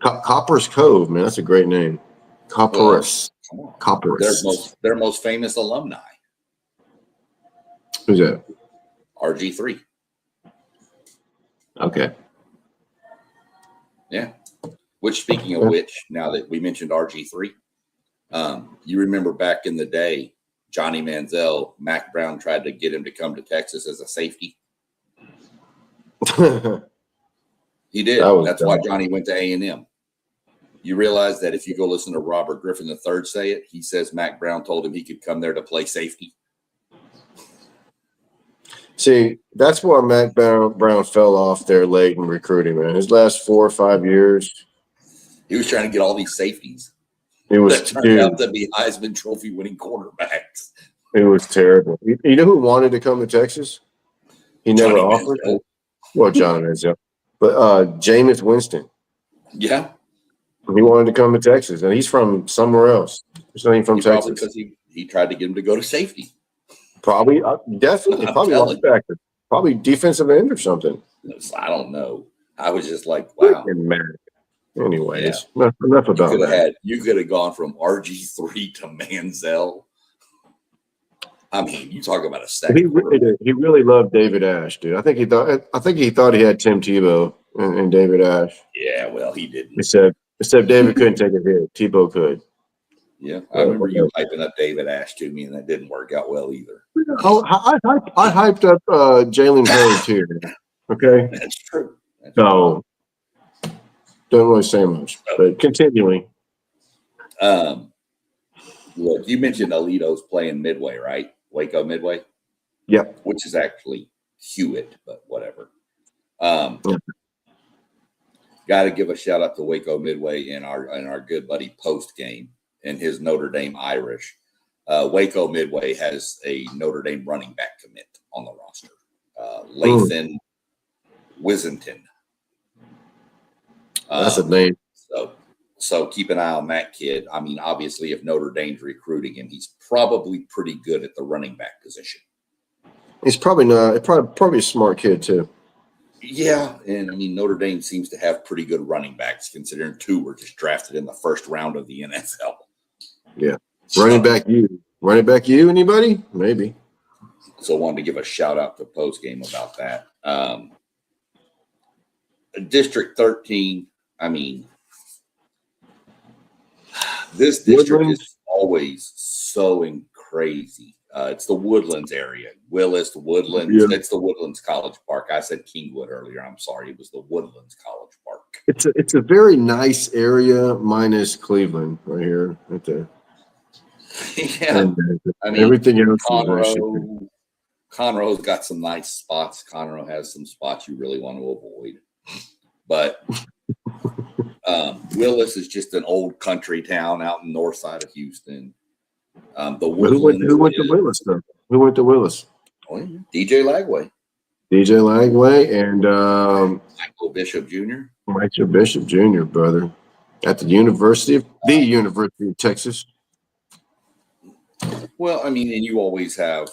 Copper's Cove, man, that's a great name. Copperus. Well, Copperus. Their most famous alumni. Who's that? RG3. Okay. Yeah. Which, speaking of which, now that we mentioned RG3, you remember back in the day, Johnny Manziel, Mac Brown tried to get him to come to Texas as a safety. He did. That's why Johnny went to A&M. You realize that if you go listen to Robert Griffin III say it, he says Mac Brown told him he could come there to play safety. See, that's why Mac Brown fell off there late in recruiting, man. His last 4 or 5 years, he was trying to get all these safeties. It was that turned out to be Heisman Trophy winning quarterbacks. It was terrible. You know who wanted to come to Texas? He never offered. Well, John Manziel, but Jameis Winston. Yeah, he wanted to come to Texas, and he's from somewhere else. He's not even from Texas. Because he tried to get him to go to safety. Probably, definitely, probably linebacker, probably defensive end or something. I don't know. I was just like, wow. Anyways, enough about that. You could have gone from RG3 to Manziel. I mean, you talk about a stack. He really did. He really loved David Ash, dude. I think he thought he had Tim Tebow and David Ash. Yeah, well, he didn't. Except David couldn't take a hit. Tebow could. Yeah, I remember you hyping up David Ash to me, and that didn't work out well either. Oh, I hyped up Jalen Hurd too. Okay, that's true. So don't really say much, but continuing. Look, you mentioned Alito's playing Midway, right? Waco Midway. Yep. Which is actually Hewitt, but whatever. Got to give a shout out to Waco Midway and our good buddy Post game and his Notre Dame Irish. Waco Midway has a Notre Dame running back commit on the roster. Lathan Wissington. That's a name. So keep an eye on that kid. I mean, obviously, if Notre Dame's recruiting him, he's probably pretty good at the running back position. He's probably not. Probably a smart kid too. Yeah, and I mean Notre Dame seems to have pretty good running backs, considering 2 were just drafted in the first round of the NFL. Yeah, running back you. Anybody? Maybe. So I wanted to give a shout out to Post Game about that. District 13. I mean, this district is always so crazy. It's the Woodlands area. Willis, Woodlands. Yeah. It's the Woodlands College Park. I said Kingwood earlier. I'm sorry. It was the Woodlands College Park. It's a very nice area, minus Cleveland right here, right there. Yeah. And, I mean, everything else. Conroe's got some nice spots. Conroe has some spots you really want to avoid. But Willis is just an old country town out in the north side of Houston. Who went to Willis, though? Who went to Willis? Oh, yeah. DJ Lagway. DJ Lagway and Michael Bishop Jr. Michael Bishop Jr., brother, at the University of Texas. Well, I mean, and you always have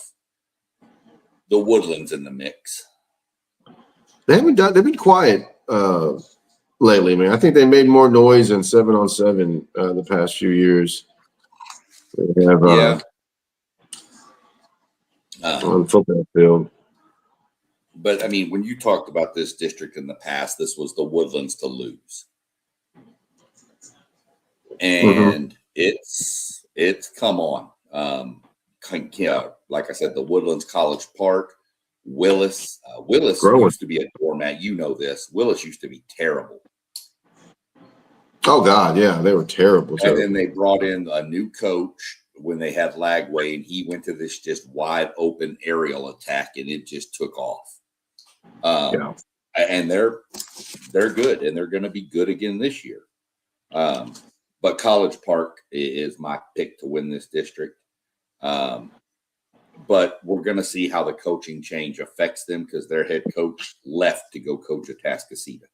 the Woodlands in the mix. They've been quiet lately, man. I think they made more noise than 7-on-7 the past few years. They have, on the football field. But I mean, when you talked about this district in the past, this was the Woodlands to lose, and it's come on. Like I said, the Woodlands College Park, Willis used to be a doormat. You know this. Willis used to be terrible. Oh God, yeah, they were terrible. And then they brought in a new coach when they had Lagway, and he went to this just wide open aerial attack, and it just took off. Yeah. And they're good, and they're going to be good again this year. But College Park is my pick to win this district. But we're going to see how the coaching change affects them because their head coach left to go coach Atascocita.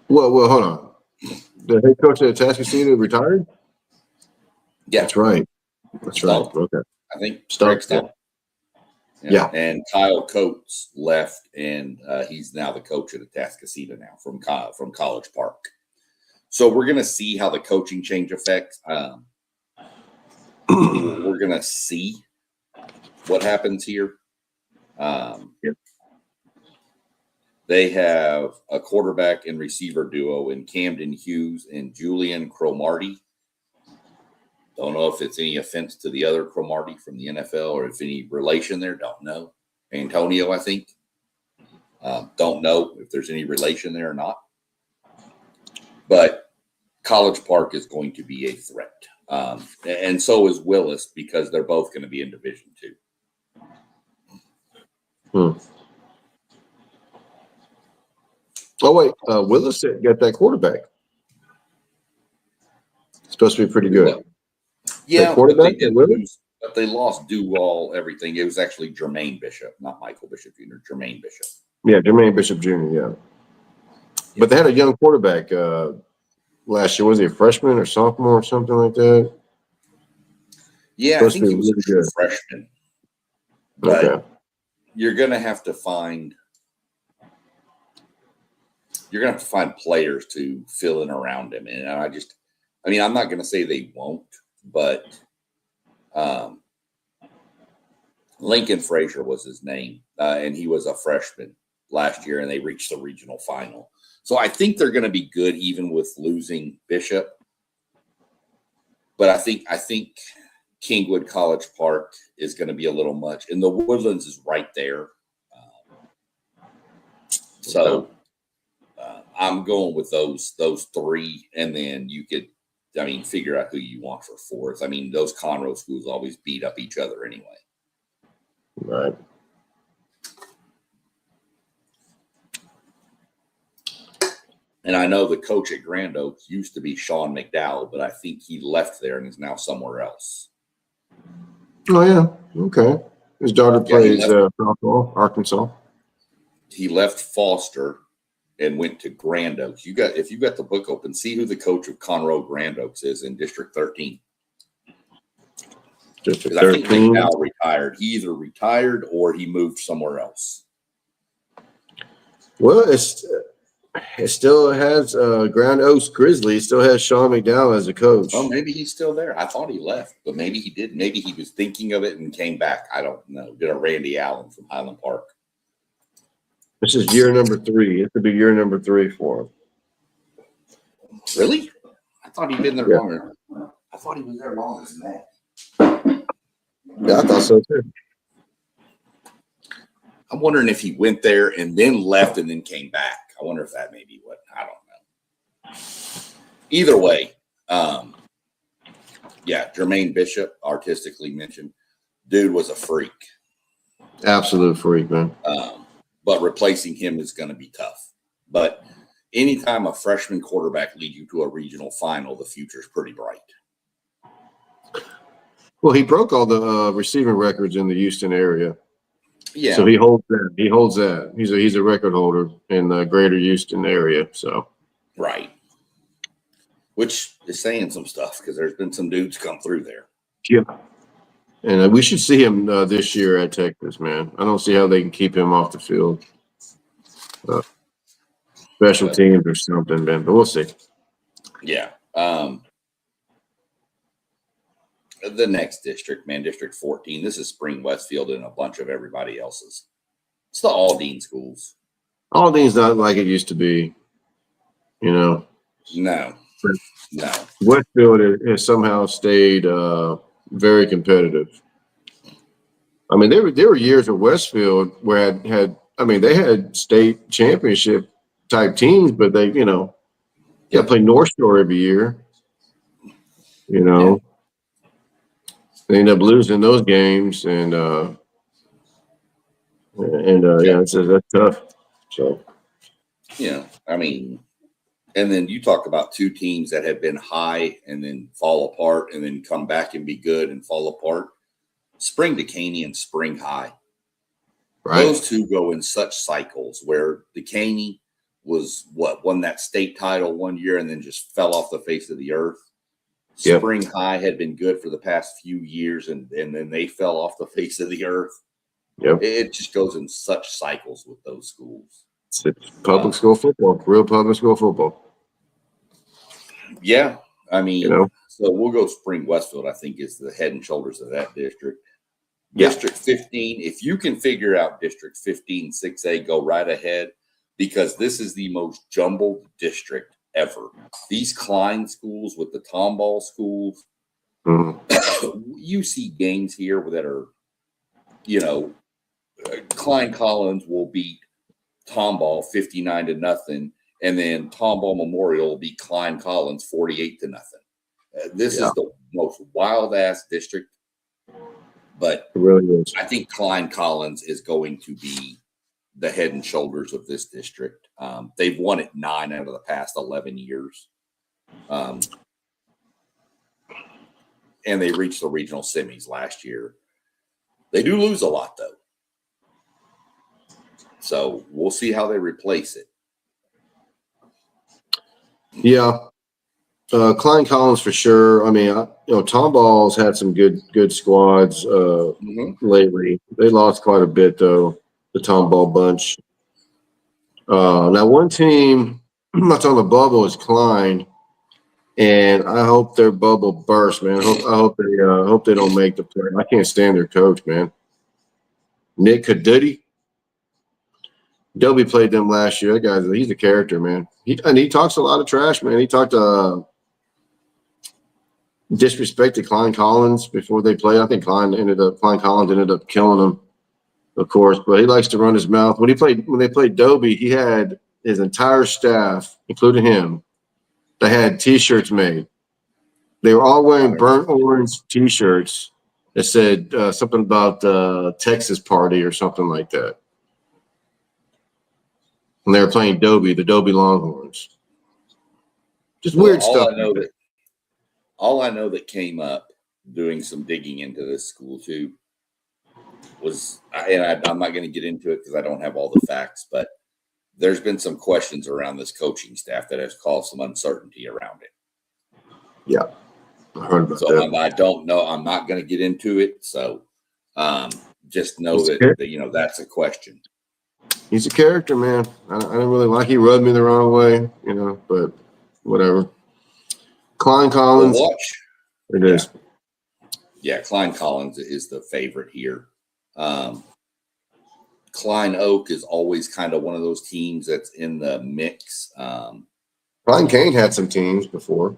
Well, hold on. The head coach at Atascocita retired? Yeah. That's right. That's right. Okay. I think Stark. Yeah. And Kyle Coates left, and he's now the coach at Atascocita now from College Park. So we're going to see how the coaching change affects. We're going to see what happens here. They have a quarterback and receiver duo in Camden Hughes and Julian Cromartie. Don't know if it's any offense to the other Cromartie from the NFL or if any relation there. Don't know. Antonio, I think. Don't know if there's any relation there or not. But College Park is going to be a threat. And so is Willis because they're both going to be in Division II. Oh, wait. Willis got that quarterback. It's supposed to be pretty good. Yeah, but they did lose. But they lost Duval, everything. It was actually Jermaine Bishop, not Michael Bishop Jr., Jermaine Bishop. Yeah, Jermaine Bishop Jr., yeah. But they had a young quarterback last year. Was he a freshman or sophomore or something like that? Yeah, I think he was a true freshman. But you're going to have to find players to fill in around him. And I'm not going to say they won't, but Lincoln Frazier was his name, and he was a freshman last year, and they reached the regional final. So I think they're going to be good even with losing Bishop. But I think Kingwood College Park is going to be a little much, and the Woodlands is right there. So I'm going with those three, and then you could, figure out who you want for fourth. Those Conroe schools always beat up each other anyway. Right. And I know the coach at Grand Oaks used to be Sean McDowell, but I think he left there and is now somewhere else. Oh, yeah. Okay. His daughter plays softball, Arkansas. He left Foster and went to Grand Oaks. If you got the book open, see who the coach of Conroe Grand Oaks is in District 13. District 13. I think McDowell retired. He either retired or he moved somewhere else. Well, it still has Grand Oaks Grizzlies. Still has Sean McDowell as a coach. Well, maybe he's still there. I thought he left, but maybe he did. Maybe he was thinking of it and came back. I don't know. Did a Randy Allen from Highland Park. This is year number 3. It could be year number 3 for him. Really? I thought he'd been there longer. I thought he was there longer than that. Yeah, I thought so too. I'm wondering if he went there and then left and then came back. I wonder if that may be what. I don't know. Either way, Jermaine Bishop, artistically mentioned, dude was a freak. Absolute freak, man. But replacing him is going to be tough. But anytime a freshman quarterback leads you to a regional final, the future's pretty bright. Well, he broke all the receiving records in the Houston area. Yeah. So he holds that. He's a record holder in the greater Houston area. So. Right. Which is saying some stuff because there's been some dudes come through there. Yeah. And we should see him this year at Texas, man. I don't see how they can keep him off the field. Special teams or something, man. But we'll see. Yeah. The next district, man, District 14. This is Spring Westfield and a bunch of everybody else's. It's the Aldine schools. Aldine's not like it used to be, No. Westfield has somehow stayed very competitive. There were years at Westfield where they had state championship type teams, but they, got to play North Shore every year. They end up losing those games, and that's tough. So I mean, and then you talk about two teams that have been high and then fall apart and then come back and be good and fall apart. Spring Decaney and Spring High. right. Those two go in such cycles where Decaney won that state title one year and then just fell off the face of the earth. Yep. Spring High had been good for the past few years and then they fell off the face of the earth. Yep. It just goes in such cycles with those schools. It's public school football, real public school football. Yeah. I mean, so we'll go Spring Westfield, I think, is the head and shoulders of that district. Yeah. District 15, if you can figure out District 15, 6A, go right ahead, because this is the most jumbled district ever. These Klein schools with the Tomball schools, you see games here that are, Klein Collins will beat Tomball 59-0, and then Tomball Memorial will beat Klein Collins 48-0. This is the most wild ass district. But it really is. I think Klein Collins is going to be the head and shoulders of this district. They've won it 9 out of the past 11 years. And they reached the regional semis last year. They do lose a lot, though. So we'll see how they replace it. Yeah. Klein Collins for sure. I mean, Tomball's had some good squads lately. They lost quite a bit though, the Tomball bunch. Now one team that's on the bubble is Klein, and I hope their bubble bursts, man. I hope they don't make the play. I can't stand their coach, man. Nick Cadutti. Dobie played them last year. That guy, he's a character, man. He talks a lot of trash, man. He talked disrespected Klein Collins before they played. I think Klein Collins ended up killing him, of course. But he likes to run his mouth. When they played Dobie, he had his entire staff, including him, that had T-shirts made. They were all wearing burnt orange T-shirts that said something about Texas Party or something like that. And they were playing Dobie, the Dobie Longhorns. Just weird stuff. All I know that came up doing some digging into this school too was, and I'm not going to get into it because I don't have all the facts, but there's been some questions around this coaching staff that has caused some uncertainty around it. Yeah, I heard about that. So I don't know. I'm not going to get into it. So just know that that's a question. He's a character, man. I didn't really like. He rubbed me the wrong way, but whatever. Klein Collins. Watch. It is. Yeah, Klein Collins is the favorite here. Klein Oak is always kind of one of those teams that's in the mix. Klein Kane had some teams before.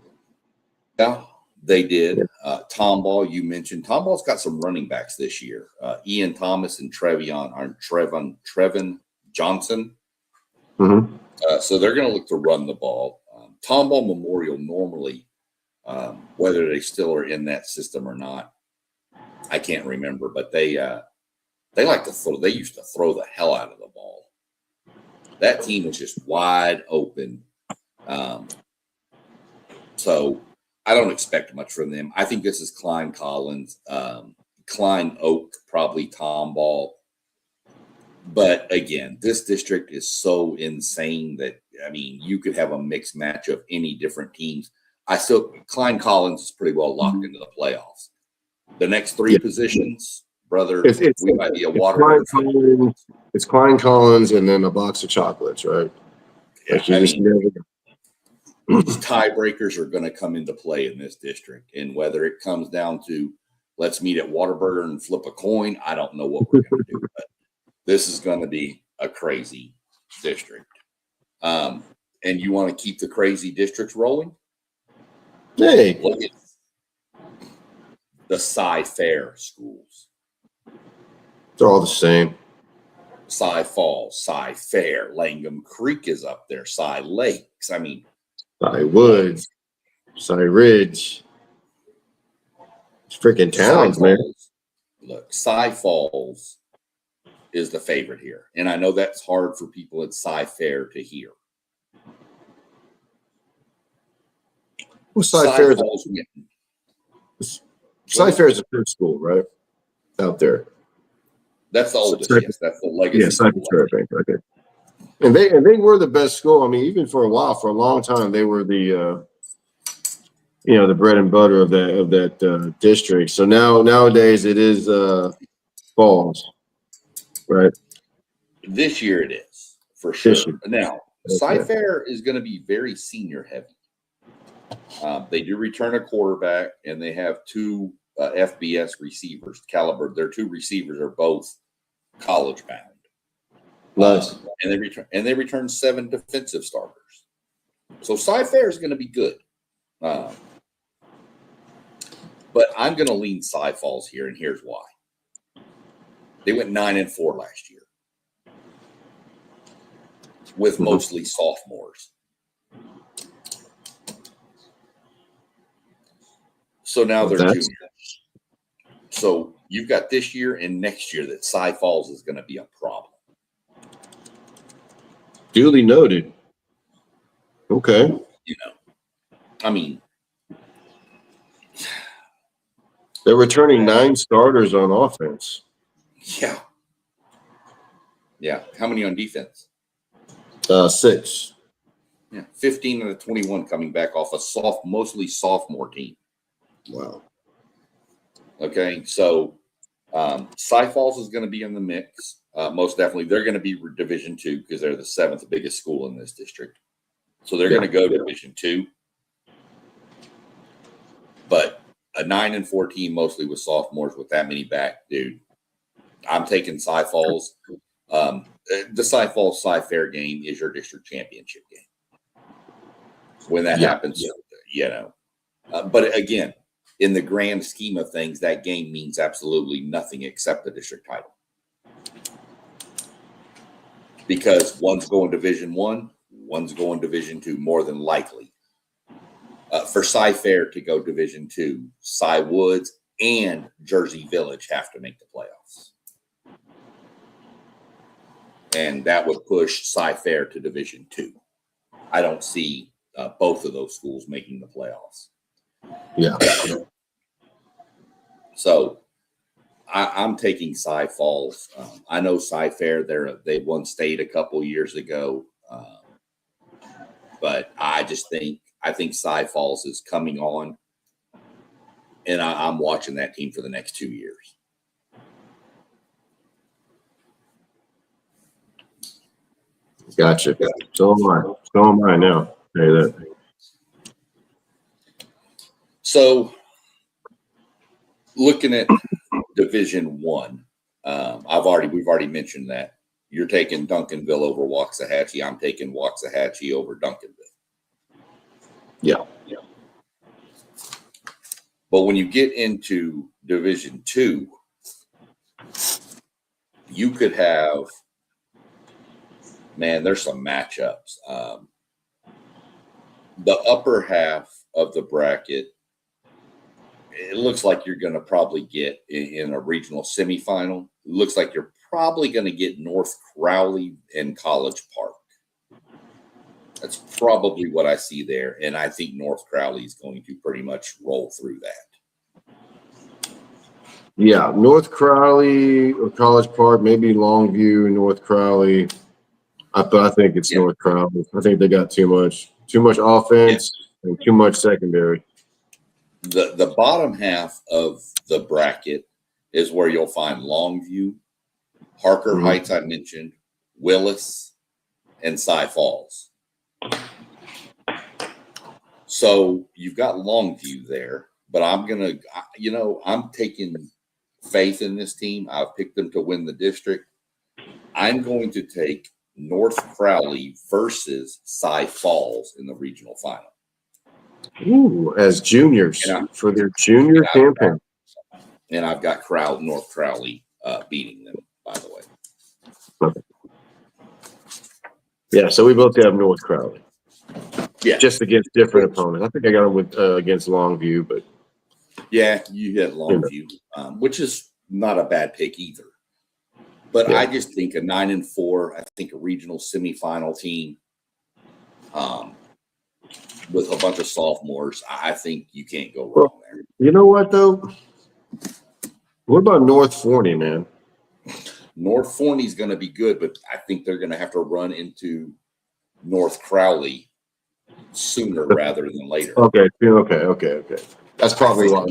Yeah, they did. Tomball, you mentioned. Tomball's got some running backs this year. Ian Thomas and Trevin Johnson. Mm-hmm. So they're going to look to run the ball. Tomball Memorial normally, whether they still are in that system or not, I can't remember, but they like to throw. They used to throw the hell out of the ball. That team was just wide open. So I don't expect much from them. I think this is Klein Collins, Klein Oak, probably Tomball. But again, this district is so insane that, you could have a mixed match of any different teams. Klein Collins is pretty well locked into the playoffs. The next 3 positions, brother, we might be a water. It's Klein Collins and then a box of chocolates, right? Yeah, tiebreakers are going to come into play in this district. And whether it comes down to let's meet at Whataburger and flip a coin, I don't know what we're going to do. But this is going to be a crazy district. And you want to keep the crazy districts rolling? Hey. Look at the Sci-Fair schools. They're all the same. Cy Falls, Cy Fair, Langham Creek is up there, Cy Lakes. I mean, Cy Woods, Cy Ridge. It's freaking towns, man. Look, Cy Falls is the favorite here. And I know that's hard for people at Cy Fair to hear. Well, Cy Fair is a good school, right? Out there. That's the oldest, yes. That's the legacy. Yeah, Cypress Bank. Okay. And they were the best school. I mean, even for a while, for a long time, they were the the bread and butter of that district. So nowadays it is Falls, right? This year it is for sure. Now, Cy Fair is going to be very senior heavy. They do return a quarterback, and they have two FBS receivers caliber. Their two receivers are both college bound. Nice. And they return 7 defensive starters. So Cy Fair is going to be good. But I'm going to lean Cy Falls here, and here's why. They went 9-4 last year with mostly sophomores. So now they're juniors. So you've got this year and next year that Cy Falls is going to be a problem. Duly noted. Okay. I mean, they're returning 9 starters on offense. Yeah. Yeah. How many on defense? 6. Yeah. 15 of the 21 coming back off a mostly sophomore team. Wow. Okay. So Cy Falls is going to be in the mix. Most definitely. They're going to be Division II because they're the 7th biggest school in this district. So they're going to go Division II. But a 9-4 team, mostly with sophomores with that many back, dude, I'm taking Cy Falls. The Cy Falls Cy Fair game is your district championship game. When that happens, but again, in the grand scheme of things, that game means absolutely nothing except the district title. Because one's going Division I, one's going Division II, more than likely. For Cy Fair to go Division II, Cy Woods and Jersey Village have to make the playoffs. And that would push Cy Fair to Division II. I don't see both of those schools making the playoffs. Yeah. So I'm taking Cy Falls. I know Cy Fair, they won state a couple years ago. But I think Cy Falls is coming on. And I'm watching that team for the next 2 years. Gotcha. So am I now. Say that. So, looking at Division I, we've already mentioned that you're taking Duncanville over Waxahachie. I'm taking Waxahachie over Duncanville. Yeah. But when you get into Division II, you could have, there's some matchups. The upper half of the bracket, it looks like you're going to probably get in a regional semifinal. It looks like you're probably going to get North Crowley and College Park. That's probably what I see there. And I think North Crowley is going to pretty much roll through that. Yeah, North Crowley or College Park, maybe Longview, North Crowley. I think it's North Crowley. I think they got too much offense and too much secondary. The bottom half of the bracket is where you'll find Longview, Harker Heights, I mentioned, Willis, and Cy Falls. So you've got Longview there, but I'm taking faith in this team. I've picked them to win the district. I'm going to take North Crowley versus Cy Falls in the regional final. Ooh, as juniors for their junior campaign. And I've got North Crowley beating them, by the way. Okay. Yeah, so we both have North Crowley. Yeah. Just against different opponents. I think I got him with against Longview, but Yeah, you had Longview, which is not a bad pick either. But yeah. I just think a 9-4, I think a regional semifinal team with a bunch of sophomores, I think you can't go wrong there. You know what, though? What about North Forney, man? North Forney's going to be good, but I think they're going to have to run into North Crowley sooner rather than later. Okay. That's probably why.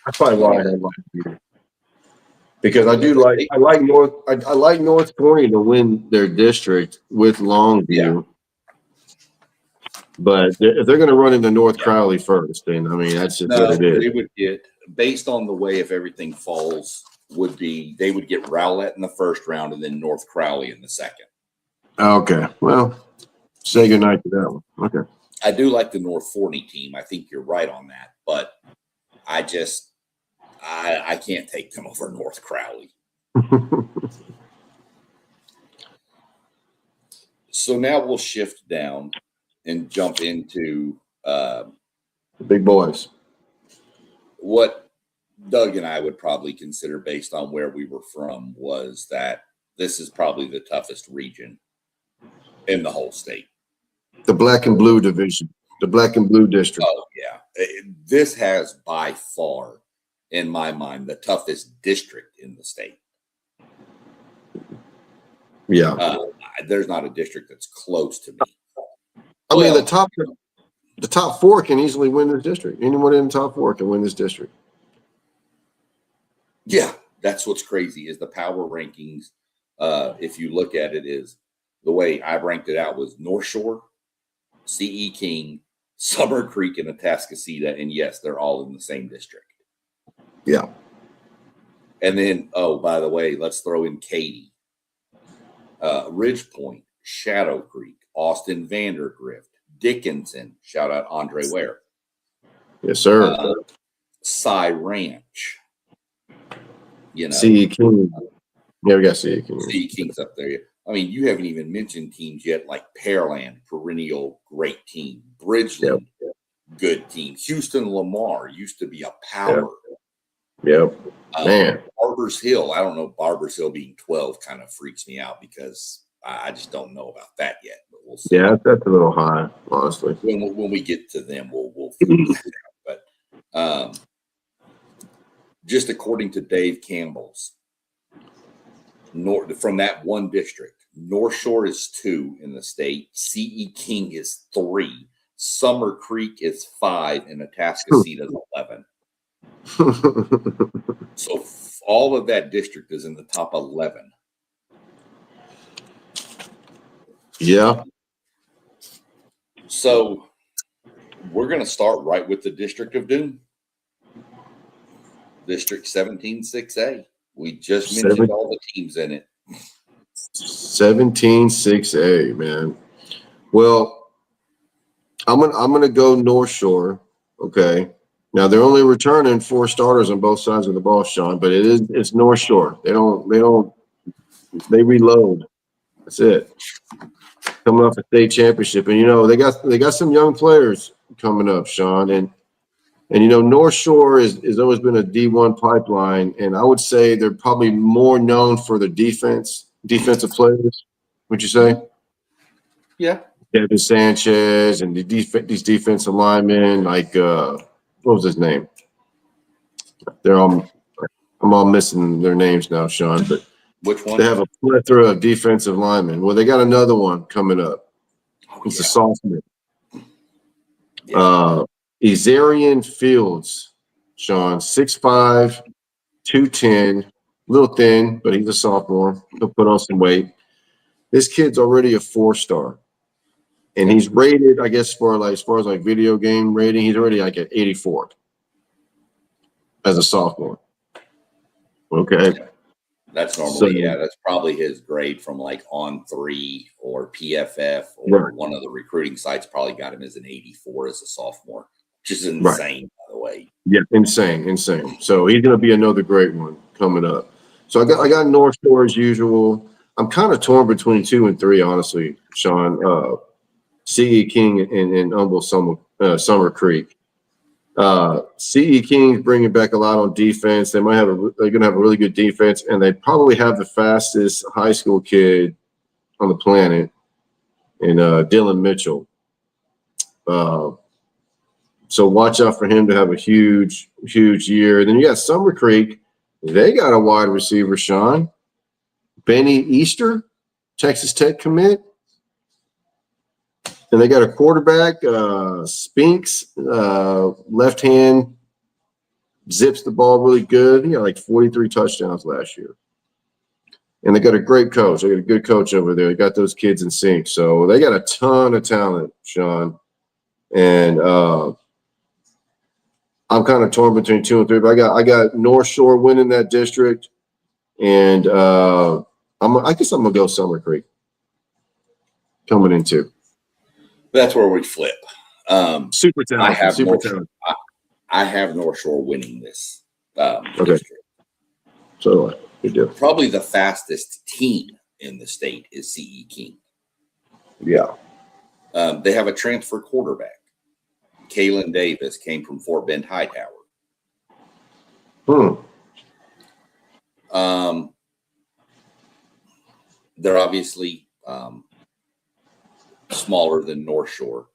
That's probably why I don't like you. Because I like North Forney to win their district with Longview. Yeah. But if they're going to run into North Crowley first, then I mean that's just what it is. They would get, based on the way if everything falls, they would get Rowlett in the first round and then North Crowley in the second. Okay. Well, say goodnight to that one. Okay. I do like the North Forney team. I think you're right on that, but I can't take them over North Crowley. So now we'll shift down and jump into the big boys. What Doug and I would probably consider, based on where we were from, was that this is probably the toughest region in the whole state. The black and blue division, the black and blue district. Oh, yeah. This has by far, in my mind, the toughest district in the state. Yeah. There's not a district that's close to me. I mean, the top four can easily win this district. Anyone in the top four can win this district. Yeah, that's what's crazy is the power rankings. If you look at it, is the way I ranked it out was North Shore, CE King, Summer Creek, and Atascocita, and yes, they're all in the same district. Yeah. And then, oh, by the way, let's throw in Katy, Ridge Point, Shadow Creek, Austin Vandergrift, Dickinson. Shout out Andre Ware. Yes, sir. Cy Ranch. You know, CE King. Yeah, we got CE King. CE King's up there. I mean, you haven't even mentioned teams yet like Pearland, perennial great team. Bridgeland, good team. Houston Lamar used to be a power. Yep. Man. Barbers Hill. I don't know. Barbers Hill being 12 kind of freaks me out because I just don't know about that yet. But we'll see. Yeah, that's a little high, honestly. When we get to them, we'll figure that out. But just according to Dave Campbell's, from that one district, North Shore is 2 in the state. CE King is 3. Summer Creek is 5, and Atascocita is 11. So all of that district is in the top 11. Yeah. So we're going to start right with the District of Doom. District 17-6A. We just mentioned all the teams in it. 17-6A, man. Well, I'm gonna go North Shore. Okay. Now they're only returning 4 starters on both sides of the ball, Sean, but it's North Shore. They reload. That's it. Coming off a state championship. And they got some young players coming up, Sean. And North Shore has always been a D1 pipeline, and I would say they're probably more known for their defensive players. Would you say? Yeah. Devin Sanchez and these defensive linemen, like what was his name? I'm all missing their names now, Sean. But which one? They have a plethora of defensive linemen. Well, they got another one coming up. It's a sophomore. Yeah. Ezarian Fields, Sean, 6'5", 210, little thin, but he's a sophomore. He'll put on some weight. This kid's already a 4-star, and he's rated, I guess, as far as video game rating, he's already like at 84 as a sophomore. Okay, that's normally that's probably his grade from On3 or PFF or one of the recruiting sites. Probably got him as an 84 as a sophomore. Which is insane, by the way. Yeah, insane. So he's going to be another great one coming up. So I got North Shore as usual. I'm kind of torn between 2 and 3, honestly, Sean. C.E. King and Humble Summer Creek. C.E. King's bringing back a lot on defense. They're going to have a really good defense, and they probably have the fastest high school kid on the planet, in Dylan Mitchell. So watch out for him to have a huge, huge year. And then you got Summer Creek. They got a wide receiver, Sean. Benny Easter, Texas Tech commit. And they got a quarterback, Spinks, left hand, zips the ball really good. He got like 43 touchdowns last year. And they got a great coach. They got a good coach over there. They got those kids in sync. So they got a ton of talent, Sean. And I'm kind of torn between 2 and 3, but I got North Shore winning that district. And I guess I'm gonna go Summer Creek coming in 2. That's where we flip. Super talented. I have super North, talented. I have North Shore winning this Okay. district. So good deal. Probably the fastest team in the state is C.E. King. Yeah. They have a transfer quarterback. Kalen Davis came from Fort Bend Hightower. They're obviously smaller than North Shore.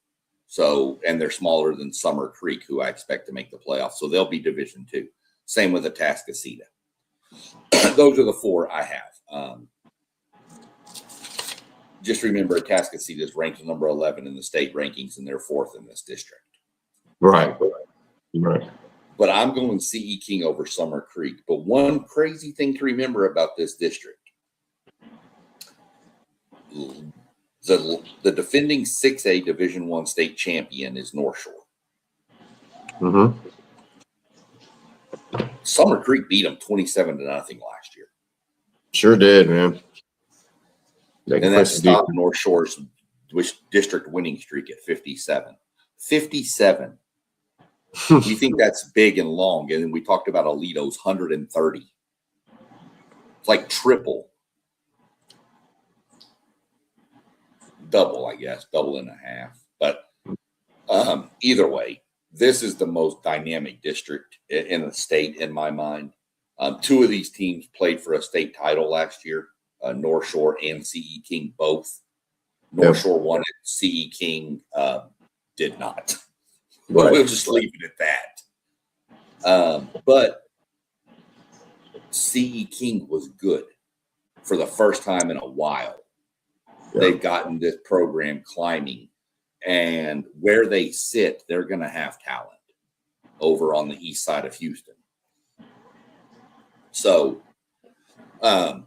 And they're smaller than Summer Creek, who I expect to make the playoffs. So they'll be Division II. Same with Atascocita. Those are the 4 I have. Just remember, Atascocita is ranked number 11 in the state rankings, and they're 4th in this district. Right. But I'm going C.E. King over Summer Creek. But one crazy thing to remember about this district, the defending 6A Division I state champion is North Shore. Mm-hmm. Summer Creek beat them 27-0 last year. Sure did, man. And that stopped North Shore's district winning streak at 57. 57. We think that's big and long. And then we talked about Alito's 130. It's like triple. Double, I guess. Double and a half. But either way, this is the most dynamic district in the state, in my mind. 2 of these teams played for a state title last year. North Shore and C.E. King both. North Shore won it. C.E. King did not. Right. We'll just leave it at that. But C.E. King was good for the first time in a while. They've gotten this program climbing. And where they sit, they're going to have talent over on the east side of Houston. So I'm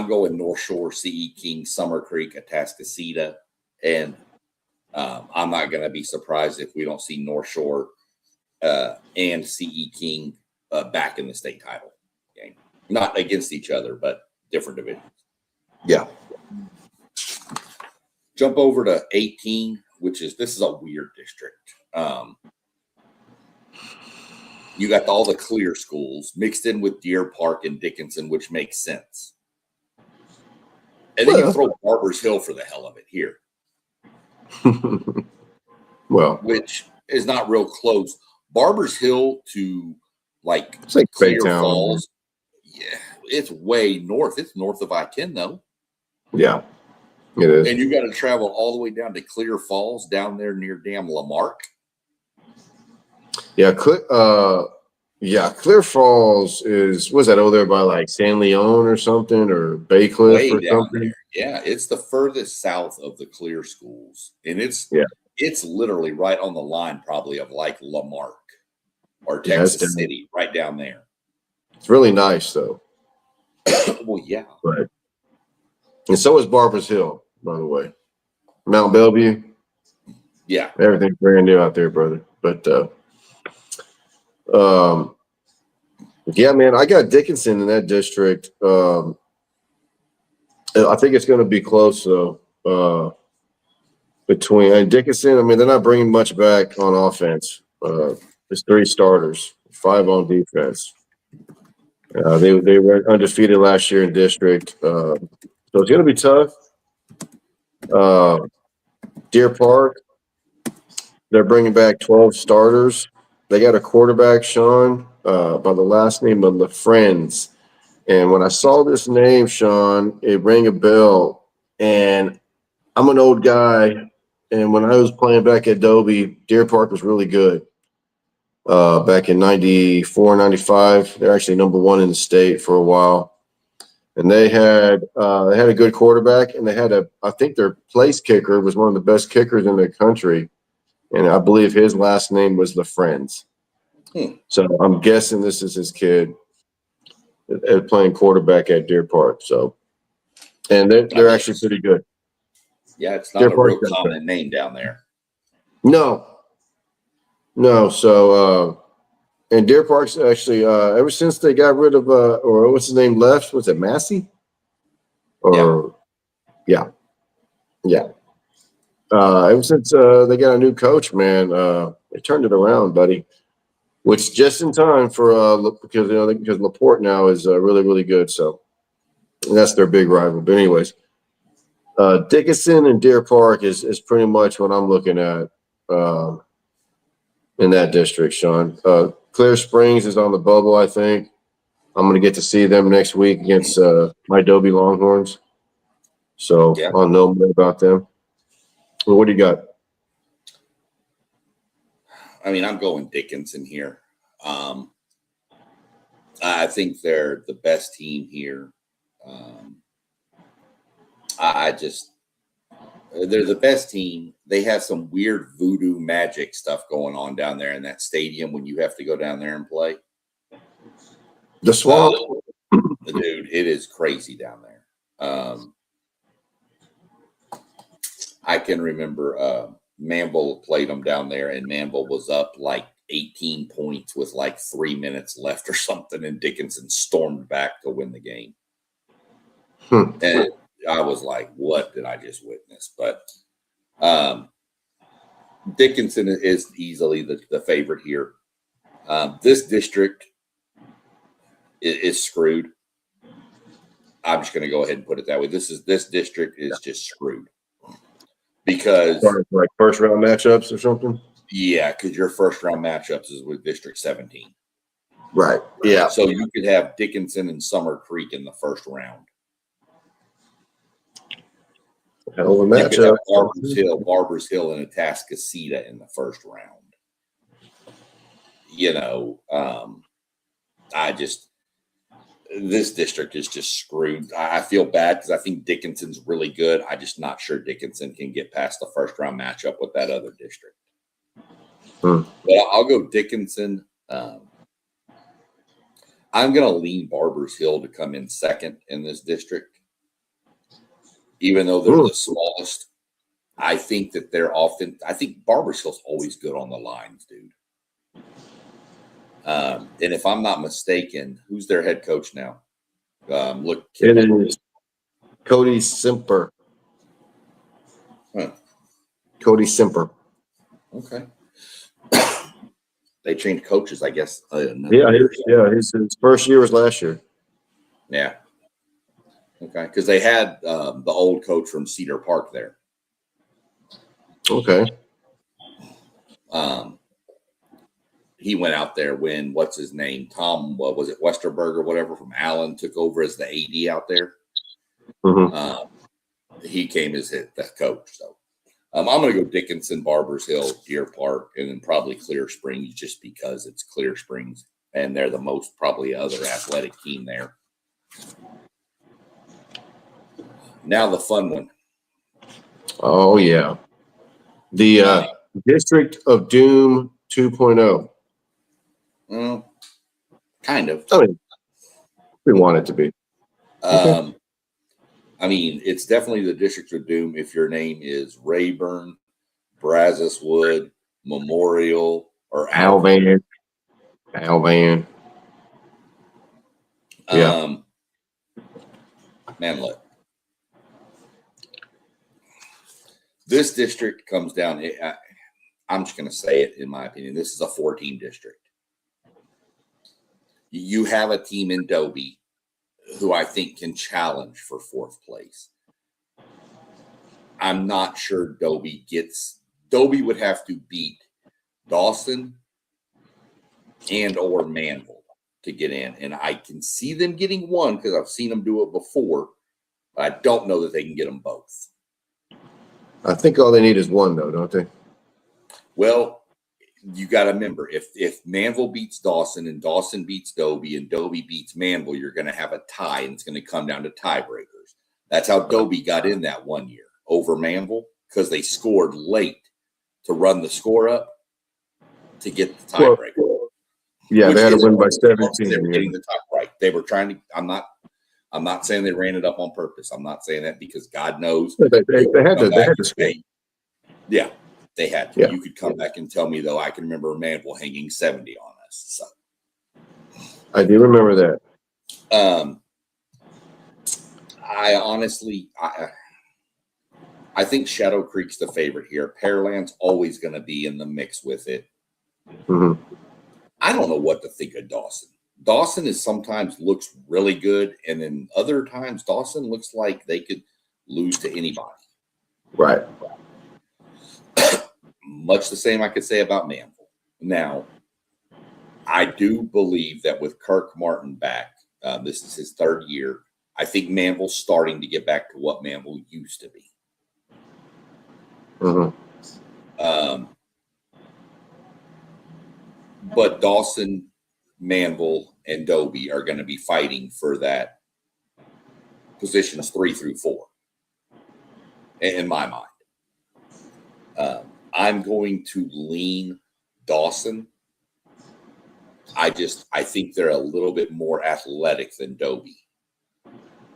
going North Shore, C.E. King, Summer Creek, Atascocita. And I'm not going to be surprised if we don't see North Shore and C.E. King back in the state title game. Not against each other, but different divisions. Yeah. Jump over to 18, this is a weird district. You got all the clear schools mixed in with Deer Park and Dickinson, which makes sense. And then you throw Barbers Hill for the hell of it here. Which is not real close. Barbers Hill to it's like Clear Falls. Yeah, it's way north. It's north of I-10 though. Yeah, it is. And you got to travel all the way down to Clear Falls, down there near damn Lamarck. Yeah, Clear Falls was that over there by like San Leon or something, or Bay Cliff way or down something? There. Yeah, it's the furthest south of the clear schools. And it's literally right on the line probably of like Lamarck or Texas City, right down there. It's really nice though. Well, yeah. Right. And so is Barbers Hill, by the way. Mount Bellevue. Yeah. Everything's brand new out there, brother. But yeah, man, I got Dickinson in that district. I think it's going to be close though. Between Dickinson, I mean, they're not bringing much back on offense. There's 3 starters, 5 on defense. They were undefeated last year in district. So it's going to be tough. Deer Park, they're bringing back 12 starters. They got a quarterback, Sean, by the last name of LaFriends. And when I saw this name, Sean, it rang a bell. And I'm an old guy. And when I was playing back at Dobie, Deer Park was really good. Back in 94, 95, they're actually number one in the state for a while. And they had a good quarterback, and I think their place kicker was one of the best kickers in the country. And I believe his last name was LaFriends. So I'm guessing this is his kid playing quarterback at Deer Park. So, and they're actually pretty good. Yeah, it's not a real common name down there. No. So, and Deer Park's actually ever since they got rid of or what's his name left? Was it Massey? Or yeah. Ever since they got a new coach, man, they turned it around, buddy. Which just in time for because Laporte now is really, really good. So and that's their big rival. But anyways, Dickinson and Deer Park is pretty much what I'm looking at in that district, Sean. Clear Springs is on the bubble, I think. I'm going to get to see them next week against my Dobie Longhorns. So I'll know more about them. Well, what do you got? I mean, I'm going Dickinson here. I think they're the best team here. They're the best team. They have some weird voodoo magic stuff going on down there in that stadium when you have to go down there and play. The Swamp. Dude, it is crazy down there. I can remember Manville played them down there, and Manville was up like 18 points with like 3 minutes left or something, and Dickinson stormed back to win the game. And I was like, what did I just witness? But Dickinson is easily the favorite here. This district is screwed. I'm just going to go ahead and put it that way. This district is just screwed. Because like first round matchups or something? Yeah, because your first round matchups is with District 17. Right. Yeah. So you could have Dickinson and Summer Creek in the first round. Hell of a matchup. You could have Barbers Hill and Atascocita in the first round. This district is just screwed. I feel bad because I think Dickinson's really good. I'm just not sure Dickinson can get past the first round matchup with that other district. But I'll go Dickinson. I'm going to lean Barbers Hill to come in second in this district. Even though they're the smallest, I think that I think Barbers Hill's always good on the lines, dude. And if I'm not mistaken, who's their head coach now? It is Cody Simper. Cody Simper. Okay. They changed coaches, I guess. His first year was last year. Yeah. Okay, because they had the old coach from Cedar Park there. Okay. He went out there when what's his name? Tom, what was it, Westerberg or whatever from Allen took over as the AD out there. He came as the coach. So I'm going to go Dickinson, Barbers Hill, Deer Park, and then probably Clear Springs just because it's Clear Springs and they're the most probably other athletic team there. Now the fun one. Oh, yeah. The District of Doom 2.0. Kind of. I mean, we want it to be. I mean, it's definitely the District of Doom if your name is Rayburn, Brazos Wood, Memorial, or Alvan. Yeah. Man, look. This district comes down. I'm just going to say it, in my opinion. This is a 4-team district. You have a team in Dobie who I think can challenge for 4th place. I'm not sure Dobie would have to beat Dawson and or Manville to get in. And I can see them getting one because I've seen them do it before. But I don't know that they can get them both. I think all they need is one, though, don't they? Well, you got to remember, if Manville beats Dawson and Dawson beats Dobie and Dobie beats Manville, you're going to have a tie, and it's going to come down to tiebreakers. That's how Dobie got in that one year over Manville, because they scored late to run the score up to get the tiebreaker. Well, yeah, they had to win by 17. They were getting the top right. They were trying to. I'm not saying they ran it up on purpose. I'm not saying that because God knows they had to score. Yeah, they had to. Yeah. You could come back and tell me, though. I can remember Manville hanging 70 on us. So I do remember that. I honestly, I think Shadow Creek's the favorite here. Pearland's always going to be in the mix with it. Mm-hmm. I don't know what to think of Dawson. Dawson is sometimes looks really good, and then other times Dawson looks like they could lose to anybody. Right. Much the same I could say about Manville. Now, I do believe that with Kirk Martin back, this is his 3rd year, I think Manville's starting to get back to what Manville used to be. Mm-hmm. But Dawson, Manville, and Dobie are going to be fighting for that positions 3 through 4, in my mind. I'm going to lean Dawson. I think they're a little bit more athletic than Dobie.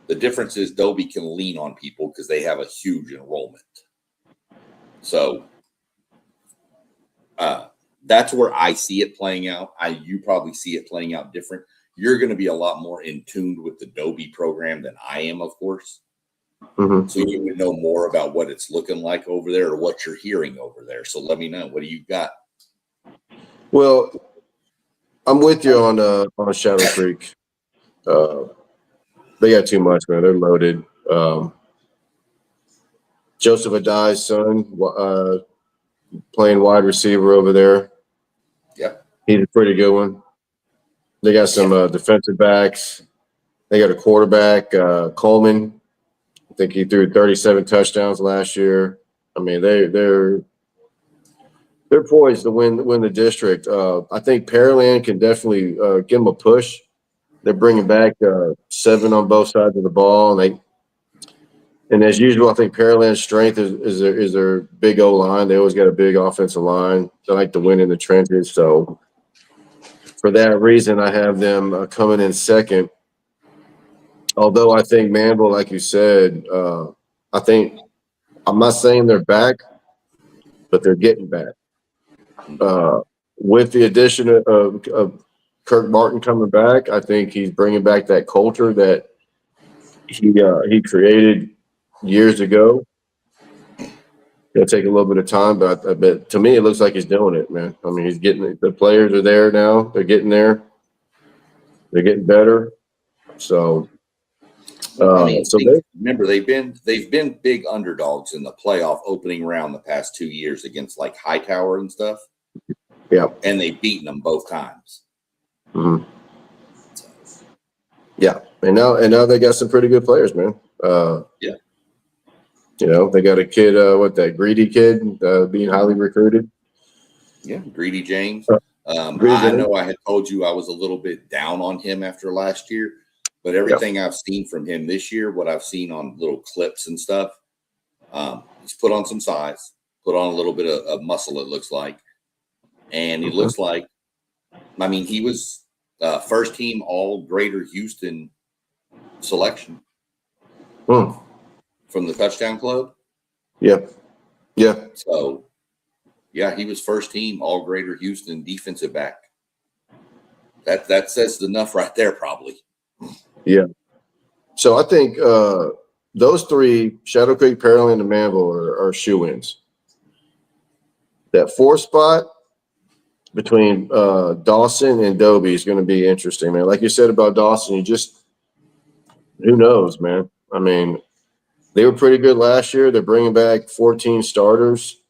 The difference is Dobie can lean on people because they have a huge enrollment. So that's where I see it playing out. You probably see it playing out different. You're going to be a lot more in tune with the Dobie program than I am, of course. Mm-hmm. So you would know more about what it's looking like over there or what you're hearing over there. So let me know. What do you got? Well, I'm with you on Shadow Creek. They got too much, man. They're loaded. Joseph Adai's son, playing wide receiver over there. Yeah. He's a pretty good one. They got some defensive backs. They got a quarterback, Coleman. I think he threw 37 touchdowns last year. I mean, they're poised to win the district. I think Pearland can definitely give them a push. They're bringing back 7 on both sides of the ball, and as usual, I think Pearland's strength is their big O line. They always got a big offensive line. They like to win in the trenches. So for that reason, I have them coming in second. Although I think Manville, like you said, I'm not saying they're back, but they're getting back. With the addition of Kirk Martin coming back, I think he's bringing back that culture that he created years ago. It'll take a little bit of time, but to me, it looks like he's doing it, man. I mean, he's getting the players are there now. They're getting there. They're getting better. So, remember they've been big underdogs in the playoff opening round the past 2 years against like Hightower and stuff. Yeah, and they've beaten them both times. Mm-hmm. Yeah, and now they got some pretty good players, man. Yeah. You know, they got a kid, that greedy kid being highly recruited. Yeah, Greedy James. Greedy I James. know I had told you I was a little bit down on him after last year, but everything I've seen from him this year, what I've seen on little clips and stuff, he's put on some size, put on a little bit of muscle, it looks like. And he looks like, I mean, he was first team all Greater Houston selection. From the touchdown club. Yeah. So, yeah, he was first team all Greater Houston defensive back. That says enough right there, probably. Yeah. So I think those 3, Shadow Creek, Pearland, and Manville, are shoe-ins. That 4th spot between Dawson and Dobie is going to be interesting, man. Like you said about Dawson, Who knows, man? I mean, they were pretty good last year. They're bringing back 14 starters.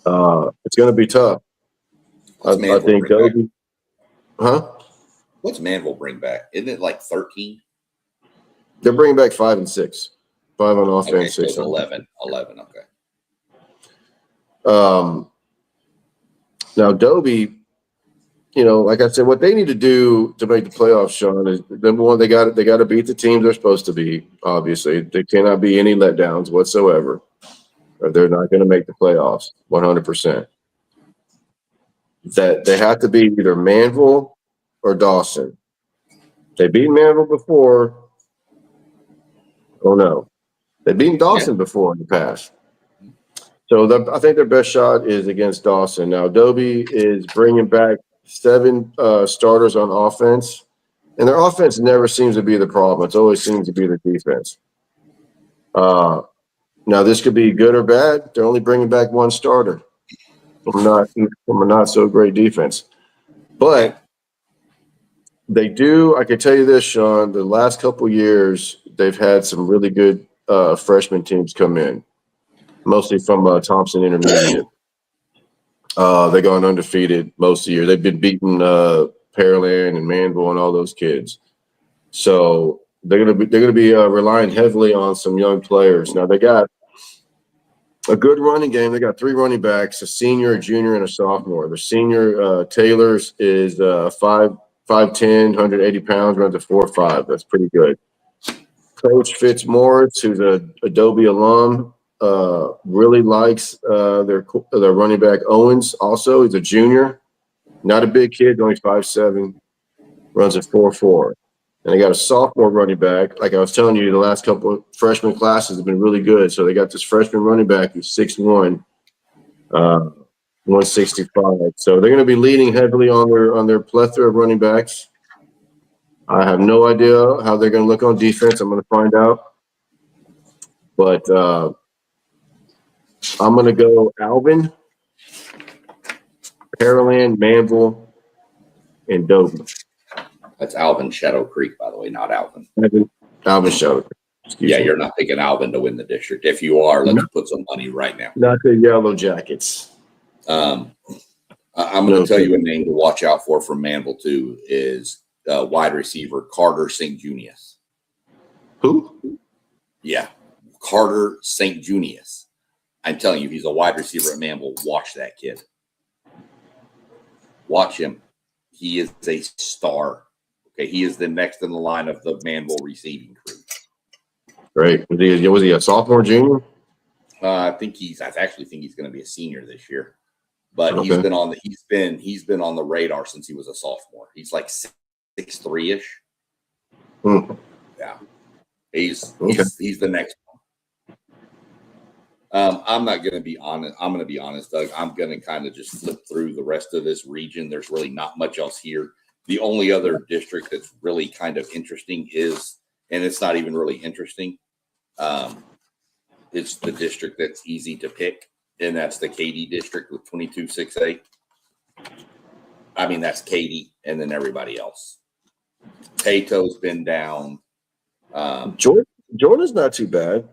It's going to be tough. I think Dobie. Huh? What's Manville bring back? Isn't it like 13? They're bringing back 5 and 6. 5 on offense, Okay, so 6 it's on 11. 11, okay. Now, Dobie, like I said, what they need to do to make the playoffs, Sean, is number one, they got to beat the teams they're supposed to beat. Obviously, there cannot be any letdowns whatsoever, or they're not going to make the playoffs 100%. That they have to beat either Manville or Dawson. They beat Manville before. Oh no, they've beaten Dawson before in the past. So I think their best shot is against Dawson. Now, Dobie is bringing back 7 starters on offense, and their offense never seems to be the problem. It always seems to be the defense. Now, this could be good or bad. They're only bringing back 1 starter from a not so great defense. But they do, I can tell you this, Sean, the last couple of years, they've had some really good freshman teams come in, mostly from Thompson Intermediate. They're going undefeated most of the year. They've been beating Pearland and Manville and all those kids. So they're gonna be relying heavily on some young players. Now they got a good running game. They got 3 running backs: a senior, a junior, and a sophomore. The senior Taylor's is 5'10", 180 pounds, runs a 4.5. That's pretty good. Coach Fitzmaurice, who's a Adobe alum, really likes their running back Owens. Also, he's a junior, not a big kid, only 5'7", runs a 4.4. And they got a sophomore running back. Like I was telling you, the last couple of freshman classes have been really good. So they got this freshman running back who's 6'1", 165. So they're going to be leaning heavily on their plethora of running backs. I have no idea how they're going to look on defense. I'm going to find out. But I'm going to go Alvin, Pearland, Manville, and Dobie. That's Alvin Shadow Creek, by the way, not Alvin. Alvin Shadow Creek. Excuse me. You're not picking Alvin to win the district. If you are, let's put some money right now. Not the Yellow Jackets. I'm going to tell you a name to watch out for from Manville, too, is wide receiver Carter St. Junius. Who? Yeah, Carter St. Junius. I'm telling you, he's a wide receiver at Manville. Watch that kid. Watch him. He is a star. Okay, he is the next in the line of the Manville receiving crew. Great. Was he a sophomore, junior? I actually think he's going to be a senior this year. But okay. He's been on the radar since he was a sophomore. He's like 6'3"-ish. Yeah. He's the next one. I'm not going to be honest. I'm going to be honest, Doug. I'm going to kind of just flip through the rest of this region. There's really not much else here. The only other district that's really kind of interesting is, and it's not even really interesting, it's the district that's easy to pick, and that's the Katy district with 22-6A. I mean, that's Katy and then everybody else. Pato's been down. Jordan's not too bad.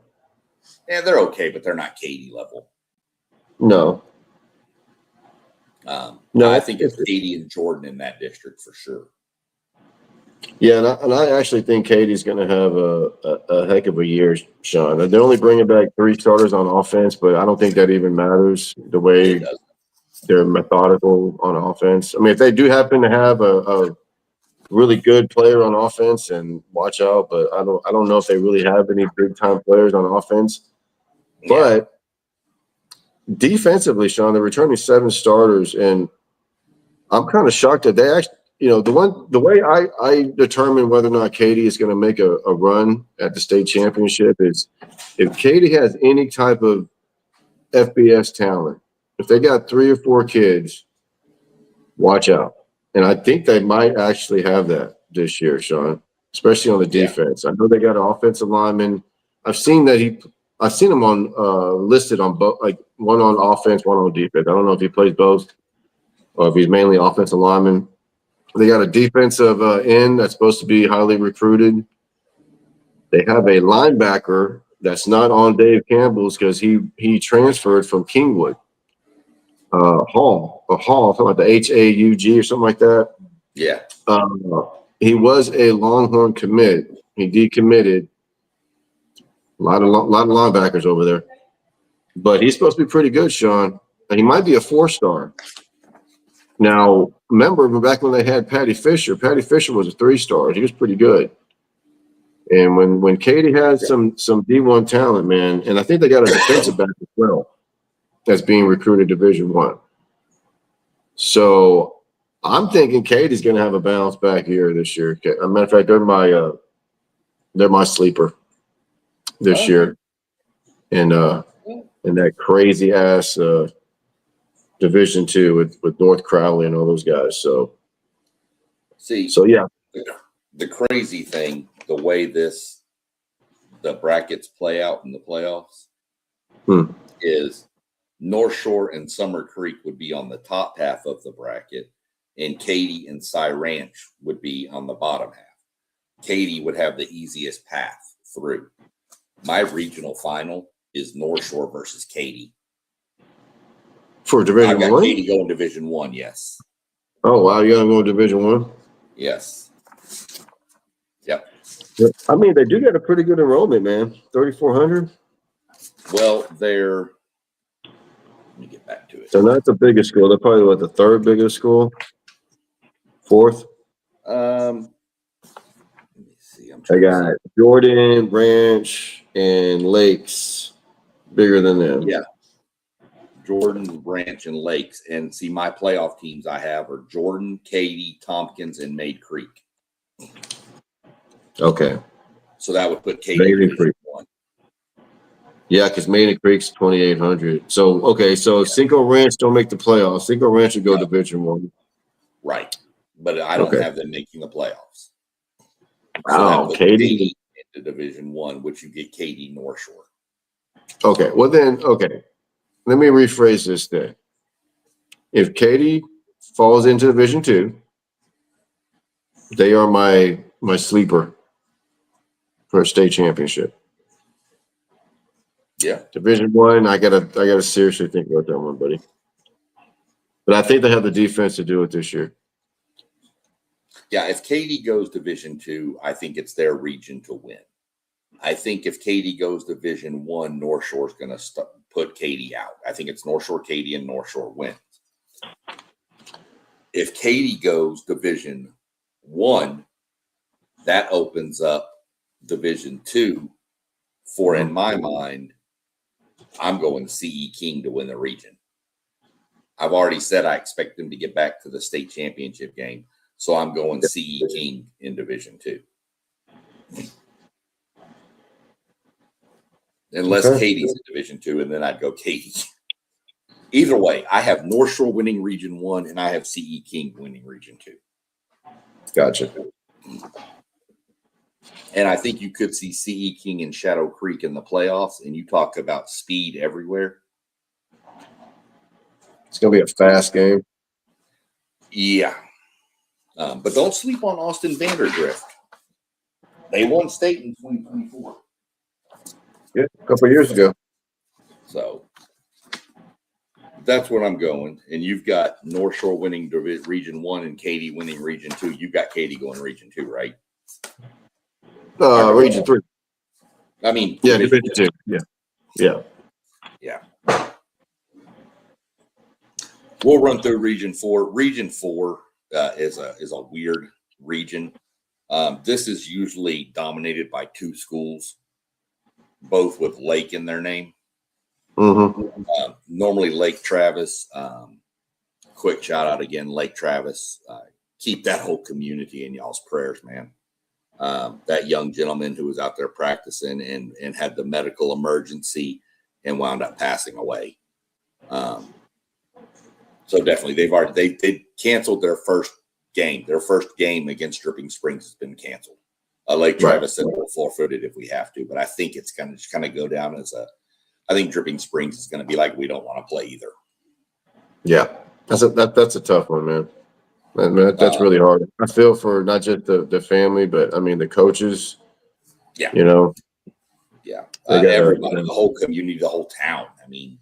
Yeah, they're okay, but they're not Katy level. No. No, I think it's Katy and Jordan in that district for sure. Yeah, and I actually think Katie's going to have a heck of a year, Sean. They're only bringing back 3 starters on offense, but I don't think that even matters the way they're methodical on offense. I mean, if they do happen to have a really good player on offense, and watch out, but I don't know if they really have any big-time players on offense. Yeah. But defensively, Sean, they're returning 7 starters, and I'm kind of shocked that they actually, the way I determine whether or not Katy is going to make a run at the state championship is if Katy has any type of FBS talent. If they got 3 or 4 kids, watch out. And I think they might actually have that this year, Sean, especially on the defense. I know they got an offensive lineman. I've seen him on listed on both, like one on offense, one on defense. I don't know if he plays both or if he's mainly offensive lineman. They got a defensive end that's supposed to be highly recruited. They have a linebacker that's not on Dave Campbell's because he transferred from Kingwood. Hall, something like the HAUG or something like that. Yeah. He was a Longhorn commit. He decommitted. A lot of linebackers over there, but he's supposed to be pretty good, Sean. And he might be a 4-star. Now, remember back when they had Patty Fisher was a 3-star. He was pretty good. And when Katy has some D1 talent, man, and I think they got a defensive back as well that's being recruited Division I. So I'm thinking Katie's going to have a bounce back year this year. As a matter of fact, they're my sleeper this year, and that crazy ass Division II with North Crowley and all those guys. So yeah, the crazy thing, the way the brackets play out in the playoffs is North Shore and Summer Creek would be on the top half of the bracket, and Katy and Cy Ranch would be on the bottom half. Katy would have the easiest path through. My regional final is North Shore versus Katy. For Division I've got I? Katy going Division I, yes. Oh, wow. You're going to go Division I? Yes. Yep. I mean, they do get a pretty good enrollment, man. 3,400. Well, let me get back to it. So not the biggest school. They're probably the third biggest school? Fourth? Let me see. I got Jordan, Ranch, and Lakes bigger than them. Yeah. Jordan, Ranch, and Lakes. And see, my playoff teams I have are Jordan, Katy, Tompkins, and Maid Creek. Okay. So that would put Katy Maiden in Creek. Division I. Yeah, because Maiden Creek's 2,800. So, okay, so Cinco Ranch don't make the playoffs. Cinco Ranch would go Division I. Right. But I don't have them making the playoffs. Wow, Katy into Division I, which you get Katy North Shore. Okay, well then, let me rephrase this then. If Katy falls into Division II, they are my sleeper for a state championship. Yeah. Division I, I gotta seriously think about that one, buddy. But I think they have the defense to do it this year. Yeah, if Katy goes Division II, I think it's their region to win. I think if Katy goes Division I, North Shore's going to put Katy out. I think it's North Shore, Katy, and North Shore wins. If Katy goes Division I, that opens up Division II for, in my mind, I'm going CE King to win the region. I've already said I expect them to get back to the state championship game. So I'm going CE King in Division II. Unless Katy's in Division II, and then I'd go Katy. Either way, I have North Shore winning Region 1, and I have CE King winning Region 2. Gotcha. And I think you could see CE King and Shadow Creek in the playoffs, and you talk about speed everywhere. It's going to be a fast game. Yeah. But don't sleep on Austin Vanderdrift. They won state in 2024. Yeah, a couple of years ago. So that's what I'm going. And you've got North Shore winning Region 1 and Katy winning Region 2. You've got Katy going Region 2, right? Region 3. I mean, yeah, Division 2. Yeah. We'll run through Region 4. Region 4 is a weird region. This is usually dominated by two schools, both with Lake in their name. Mm-hmm. Normally Lake Travis. Quick shout out again, Lake Travis. Keep that whole community in y'all's prayers, man. That young gentleman who was out there practicing and had the medical emergency and wound up passing away. So definitely they canceled their first game. Their first game against Dripping Springs has been canceled. Lake Travis said we'll forfeit it if we have to, but I think it's going to just kind of go down as I think Dripping Springs is going to be like, we don't want to play either. Yeah, that's a tough one, man. That's really hard. I feel for not just the family, but I mean the coaches Yeah. You know, Yeah. they got Everybody, the whole community, the whole town. I mean,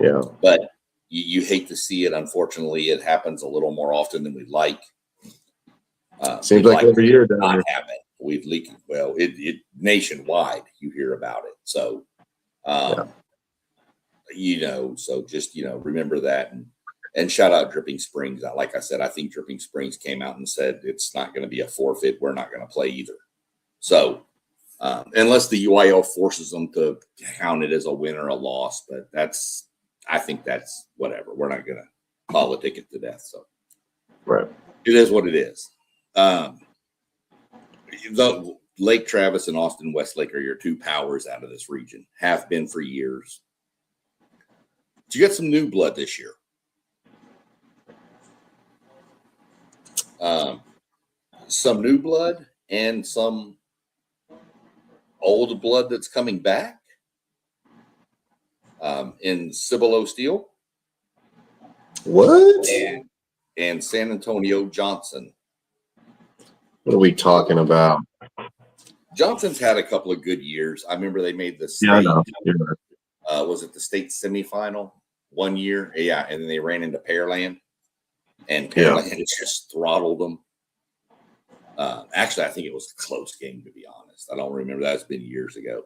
yeah. but you hate to see it. Unfortunately, it happens a little more often than we'd like. Seems like every year down not here. happen. We've leaked. Well, it nationwide. You hear about it. So, so just remember that and shout out Dripping Springs. Like I said, I think Dripping Springs came out and said it's not going to be a forfeit. We're not going to play either. So, unless the UIL forces them to count it as a win or a loss, but I think that's whatever. We're not going to politic it to death. So, right. It is what it is. The Lake Travis and Austin Westlake are your two powers out of this region. Have been for years. But you got some new blood this year. Some new blood and some old blood that's coming back. In Cibolo Steel. What? And San Antonio Johnson. What are we talking about? Johnson's had a couple of good years. I remember they made the state. Yeah, I know. Yeah. Was it the state semifinal one year? Yeah, and then they ran into Pearland, and Pearland just throttled them. Actually, I think it was a close game, to be honest. I don't remember that. It's been years ago.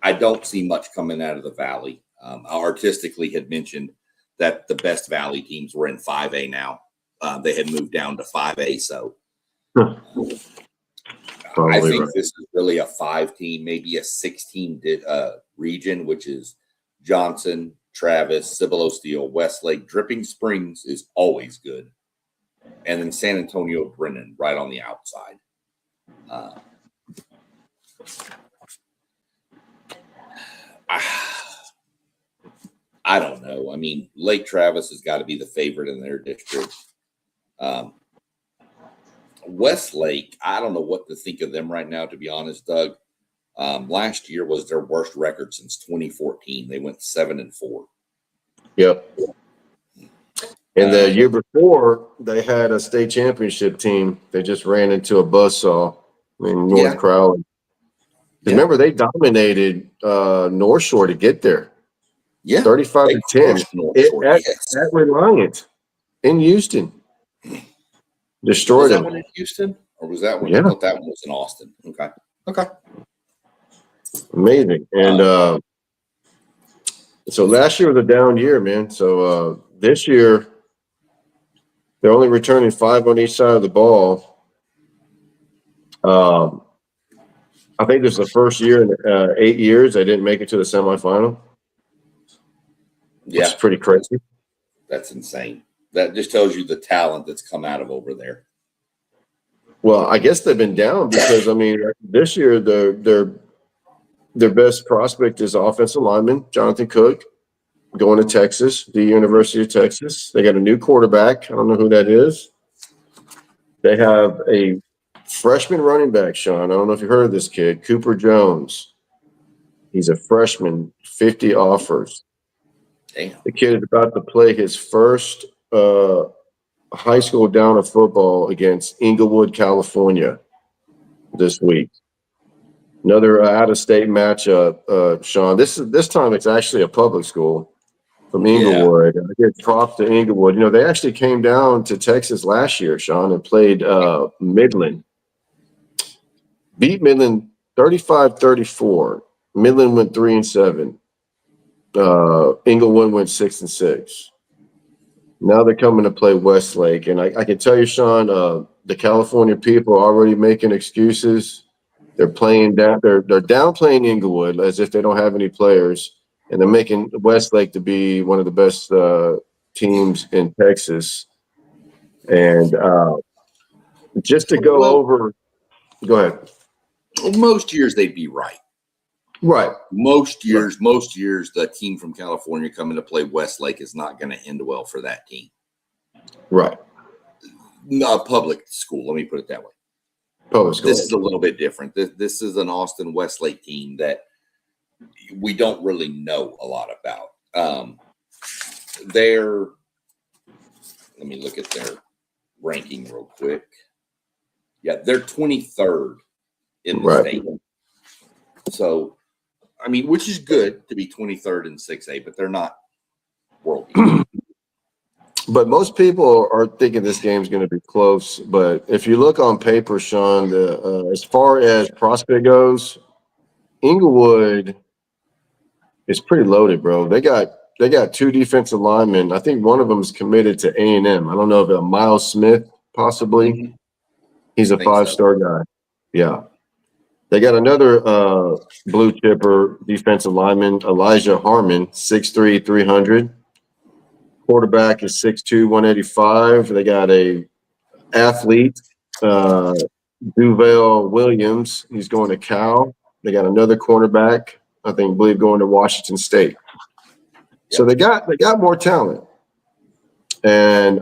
I don't see much coming out of the Valley. Artistically had mentioned that the best Valley teams were in 5A now. They had moved down to 5A, so I think this is really a 5-team, maybe a 6-team region, which is Johnson, Travis, Cibolo Steel, Westlake. Dripping Springs is always good. And then San Antonio Brennan right on the outside. I don't know. I mean, Lake Travis has got to be the favorite in their district. Westlake, I don't know what to think of them right now, to be honest, Doug. Last year was their worst record since 2014. They went 7-4. Yep. And the year before, they had a state championship team. They just ran into a buzzsaw in North Crowley. Remember, they dominated North Shore to get there. Yeah. 35-10 at Reliant in Houston. Destroyed was that them. one in Houston? Or was that one? Yeah. I thought that one was in Austin. Okay. Amazing. And so last year was a down year, man. So this year, they're only returning 5 on each side of the ball. I think this is the first year in 8 years they didn't make it to the semifinal. Yeah. Which is pretty crazy. That's insane. That just tells you the talent that's come out of over there. Well, I guess they've been down because, I mean, this year their best prospect is offensive lineman, Jonathan Cook, going to Texas, the University of Texas. They got a new quarterback. I don't know who that is. They have a freshman running back, Sean. I don't know if you heard of this kid, Cooper Jones. He's a freshman, 50 offers. Damn. The kid is about to play his first high school down of football against Inglewood, California this week. Another out-of-state matchup, Sean. This time it's actually a public school from Inglewood. I give props to Inglewood. You know, they actually came down to Texas last year, Sean, and played Midland. Beat Midland 35-34. Midland went 3-7. Inglewood went 6-6. Now they're coming to play Westlake, and I can tell you, Sean, the California people are already making excuses. They're playing down. They're downplaying Inglewood as if they don't have any players, and they're making Westlake to be one of the best teams in Texas. And just to go over, go ahead. Most years they'd be right. Right. Most years, the team from California coming to play Westlake is not going to end well for that team. Right. Not public school. Let me put it that way. Public school. This is a little bit different. This is an Austin Westlake team that we don't really know a lot about. Let me look at their ranking real quick. Yeah, they're 23rd in the Right. state. So, I mean, which is good to be 23rd in 6A, but they're not world beaters. But most people are thinking this game's going to be close. But if you look on paper, Sean, as far as prospect goes, Inglewood is pretty loaded, bro. They got two defensive linemen. I think one of them is committed to A&M. I don't know if Miles Smith possibly. Mm-hmm. He's a I think 5-star guy. Yeah. They got another blue chipper defensive lineman, Elijah Harmon, 6'3", 300. Quarterback is 6'2", 185. They got a athlete, Duval Williams. He's going to Cal. They got another cornerback, I believe going to Washington State. So they got more talent. And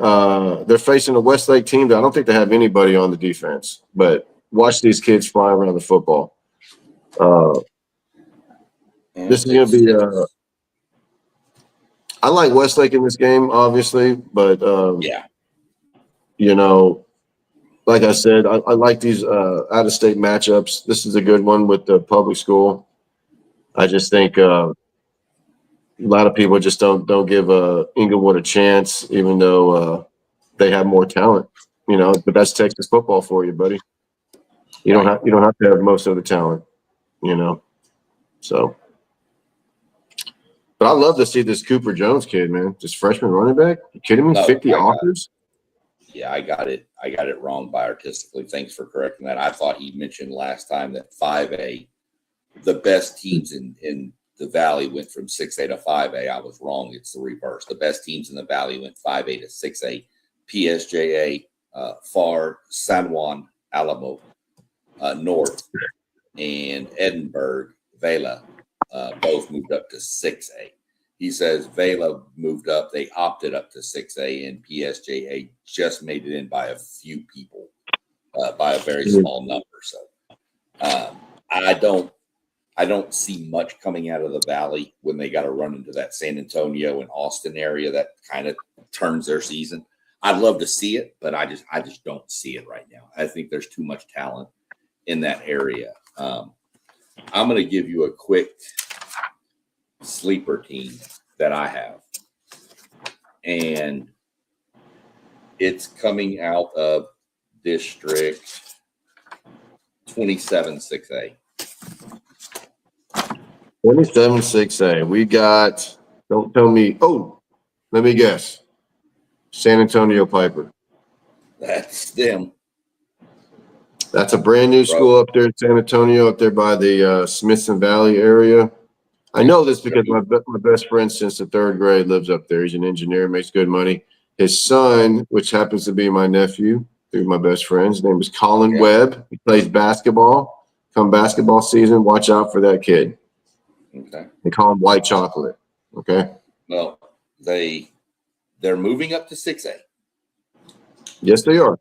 they're facing a Westlake team that I don't think they have anybody on the defense. But watch these kids fly around the football. This is going to be I like Westlake in this game, obviously, but you know, like I said, I like these out-of-state matchups. This is a good one with the public school. I just think a lot of people just don't give Inglewood a chance, even though they have more talent. You know, but that's Texas football for you, buddy. You don't have to have most of the talent, you know. So, but I love to see this Cooper Jones kid, man. This freshman running back. You kidding me? 50 offers. Yeah, I got it wrong by artistically. Thanks for correcting that. I thought he mentioned last time that 5A, the best teams in the Valley went from 6A to 5A. I was wrong. It's the reverse. The best teams in the Valley went 5A to 6A. PSJA, FAR, San Juan, Alamo, North, and Edinburgh, Vela, both moved up to 6A. He says Vela moved up. They opted up to 6A, and PSJA just made it in by a few people, by a very small number. So I don't see much coming out of the Valley when they got to run into that San Antonio and Austin area that kind of turns their season. I'd love to see it, but I just don't see it right now. I think there's too much talent in that area. I'm going to give you a quick sleeper team that I have, and it's coming out of District 27 6A. 27 6A. We got, don't tell me, let me guess. San Antonio Piper. That's them. That's a brand new school up there in San Antonio, up there by the Smithson Valley area. I know this because my best friend since the 3rd grade lives up there. He's an engineer, makes good money. His son, which happens to be my nephew, through my best friend, his name is Colin Webb. He plays basketball. Come basketball season, watch out for that kid. Okay. They call him White Chocolate. Okay. Well, they're moving up to 6A. Yes, they are.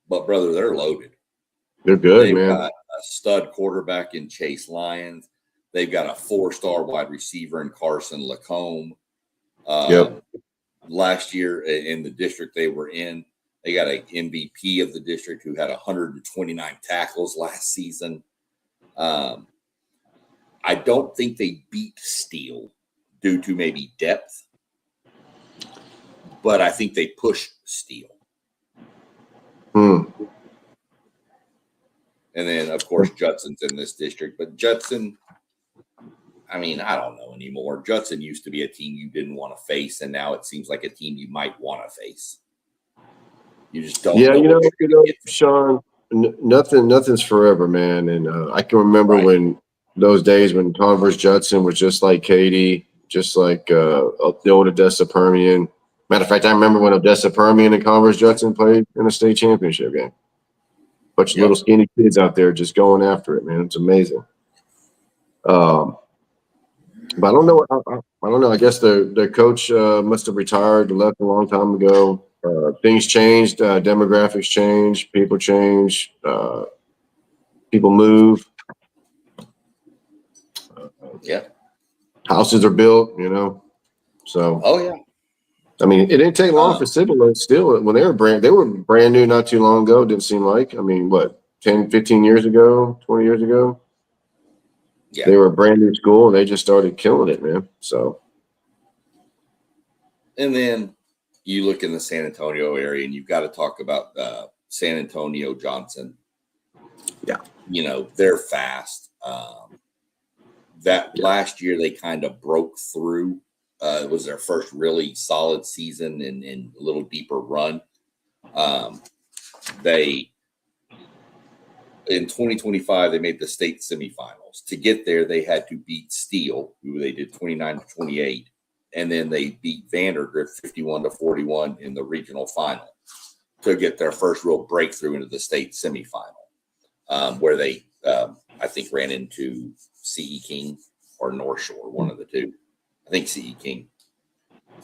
But brother, they're loaded. They're good, They've man. got a stud quarterback in Chase Lyons. They've got a 4-star wide receiver in Carson Lacombe. Last year in the district they were in, they got an MVP of the district who had 129 tackles last season. I don't think they beat Steele due to maybe depth, but I think they pushed Steele. And then, of course, Judson's in this district. But Judson, I mean, I don't know anymore. Judson used to be a team you didn't want to face, and now it seems like a team you might want to face. You just don't know. Yeah, Sean, nothing's forever, man. And I can remember when those days when Converse Judson was just like Katy, just like the old Odessa Permian. Matter of fact, I remember when Odessa Permian and Converse Judson played in a state championship game. Bunch of little skinny kids out there just going after it, man. It's amazing. But I don't know. I don't know. I guess their coach must have retired, left a long time ago. Things changed. Demographics change. People change. People move. Houses are built, So. Oh, yeah. I mean, it didn't take long for Cibolo. Still, when they were brand new not too long ago. Didn't seem like. I mean, what 10, 15 years ago, 20 years ago. Yeah. They were a brand new school and they just started killing it, man. So, and then you look in the San Antonio area and you've got to talk about San Antonio Johnson. Yeah. You know, they're fast. Last year they kind of broke through. It was their first really solid season and a little deeper run. They in 2025 they made the state semifinals. To get there, they had to beat Steele, who they did 29-28, and then they beat Vandergrift 51-41 in the regional final to get their first real breakthrough into the state semifinal, where they I think ran into CE King or North Shore, one of the two. I think CE King,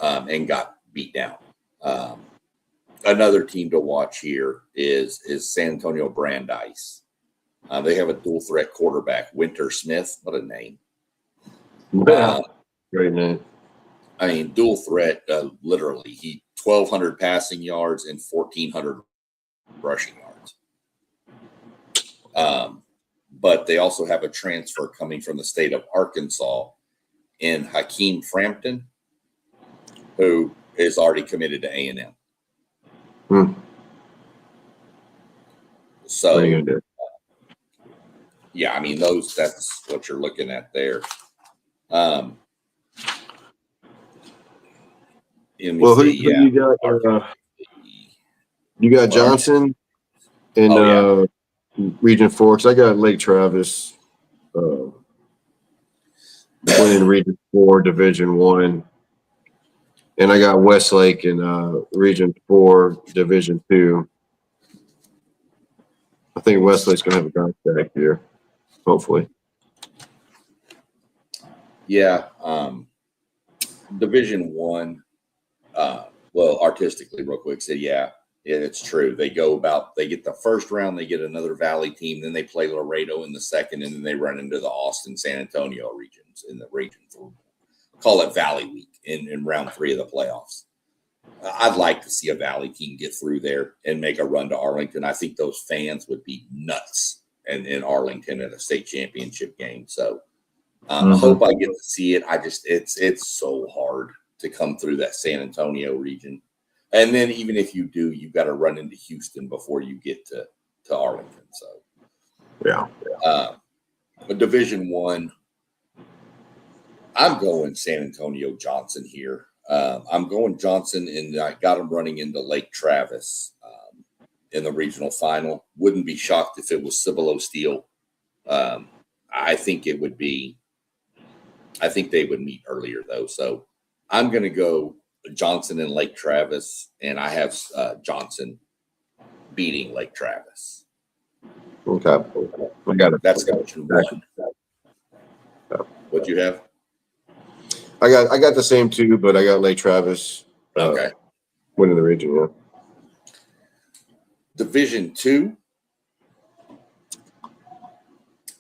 and got beat down. Another team to watch here is San Antonio Brandeis. They have a dual threat quarterback, Winter Smith. What a name! Great name. I mean, dual threat. Literally, he 1,200 passing yards and 1,400 rushing yards. But they also have a transfer coming from the state of Arkansas in Hakeem Frampton, who is already committed to A&M. So, yeah, I mean, that's what you're looking at there. Who you got? You got Johnson in Region 4. Because I got Lake Travis winning Region 4, Division 1. And I got Westlake in Region 4, Division 2. I think Westlake's going to have a bounce back here, hopefully. Yeah. Division 1, well, artistically, real quick, said, it's true. They get the first round, they get another Valley team, then they play Laredo in the second, and then they run into the Austin, San Antonio regions in the region. Call it Valley Week in round 3 of the playoffs. I'd like to see a Valley team get through there and make a run to Arlington. I think those fans would be nuts in Arlington at a state championship game. So I hope I get to see it. It's so hard to come through that San Antonio region. And then even if you do, you've got to run into Houston before you get to Arlington. So, but Division 1, I'm going San Antonio Johnson here. I'm going Johnson, and I got him running into Lake Travis in the regional final. Wouldn't be shocked if it was Cibolo Steele. I think it would be. I think they would meet earlier though. So I'm going to go Johnson and Lake Travis, and I have Johnson beating Lake Travis. Okay, I got it. That's Division 1. What'd you have? I got the same 2, but I got Lake Travis. Winning the region. Yeah. Division 2.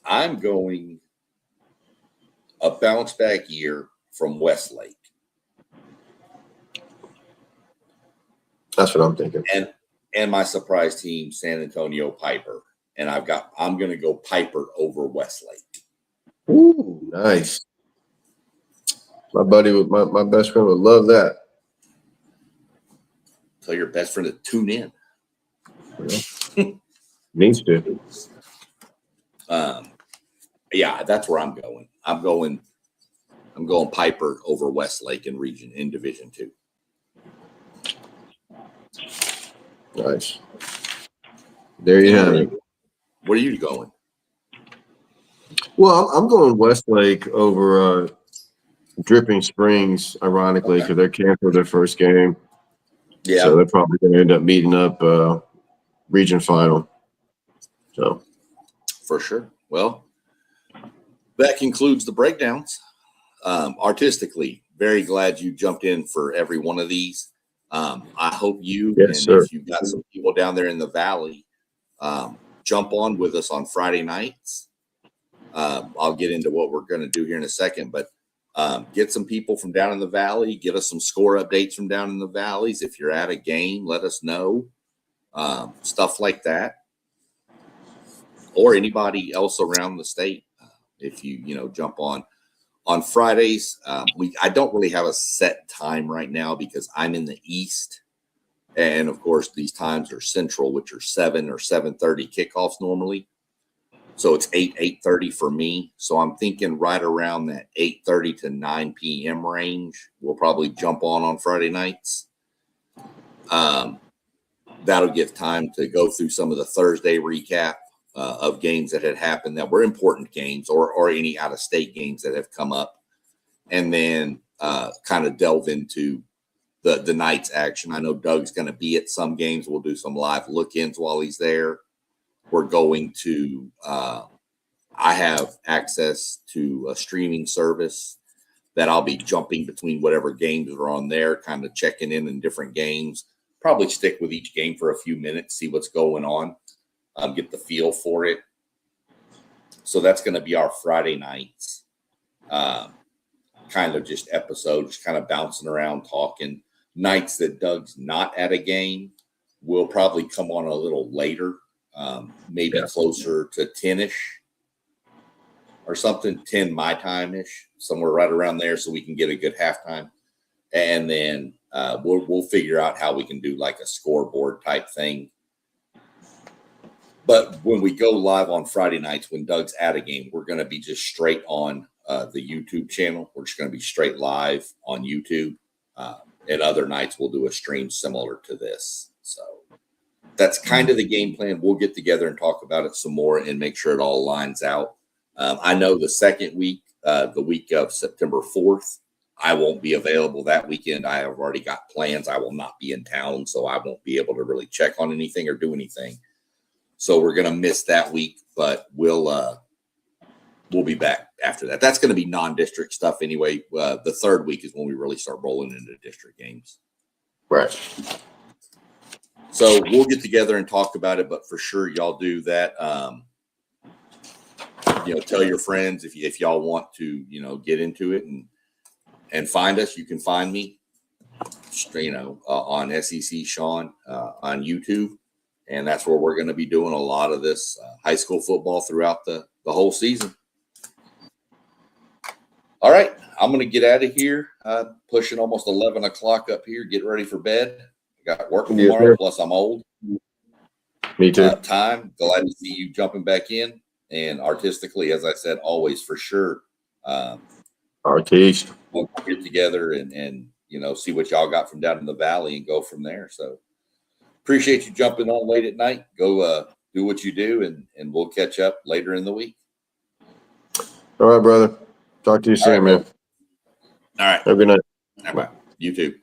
I'm going a bounce back year from Westlake. That's what I'm thinking. And my surprise team, San Antonio Piper. And I'm going to go Piper over Westlake. Ooh, nice. My buddy, my best friend would love that. Tell your best friend to tune in. Needs to. Yeah, that's where I'm going. I'm going Piper over Westlake in Division 2. Nice. There you have it. Where are you going? Well, I'm going Westlake over Dripping Springs, ironically, because they're canceled their first game. Yeah. So they're probably going to end up meeting up region final. So. For sure. Well, that concludes the breakdowns. Artistically, very glad you jumped in for every one of these. I hope you, if you've got some people down there in the Valley, jump on with us on Friday nights. I'll get into what we're going to do here in a second, but get some people from down in the Valley, get us some score updates from down in the Valleys. If you're at a game, let us know. Stuff like that. or anybody else around the state. If you jump on Fridays, I don't really have a set time right now because I'm in the East, and of course these times are Central, which are 7 or 7:30 kickoffs normally. So it's 8:30 for me. So I'm thinking right around that 8:30 to 9 p.m. range. We'll probably jump on Friday nights. That'll give time to go through some of the Thursday recap of games that had happened that were important games, or any out-of-state games that have come up, and then kind of delve into the night's action. I know Doug's going to be at some games. We'll do some live look-ins while he's there. We're going to I have access to a streaming service that I'll be jumping between whatever games are on there, kind of checking in different games. Probably stick with each game for a few minutes, see what's going on, get the feel for it. So that's going to be our Friday nights, kind of just episodes, kind of bouncing around, talking. Nights that Doug's not at a game, we'll probably come on a little later, maybe closer to 10-ish or something, 10 my time-ish, somewhere right around there, so we can get a good halftime. And then we'll figure out how we can do like a scoreboard type thing. But when we go live on Friday nights, when Doug's at a game, we're going to be just straight on the YouTube channel. We're just going to be straight live on YouTube. And other nights we'll do a stream similar to this. So that's kind of the game plan. We'll get together and talk about it some more and make sure it all lines out. I know the second week, the week of September 4th, I won't be available that weekend. I have already got plans. I will not be in town, so I won't be able to really check on anything or do anything. So we're going to miss that week, but we'll be back after that. That's going to be non-district stuff anyway. The third week is when we really start rolling into district games. Right. So we'll get together and talk about it, but for sure y'all do that. Tell your friends if y'all want to, get into it and find us. You can find me, on SEC Sean on YouTube, and that's where we're going to be doing a lot of this high school football throughout the whole season. All right, I'm going to get out of here. Pushing almost 11 o'clock up here. Get ready for bed. I got work tomorrow. Plus, I'm old. Me too. Time. Glad to see you jumping back in. And artistically, as I said, always for sure. Artiste. We'll get together and see what y'all got from down in the valley and go from there. So appreciate you jumping on late at night. Go do what you do, and we'll catch up later in the week. All right, brother. Talk to you soon, man. All right. Have a good night. Bye. You too.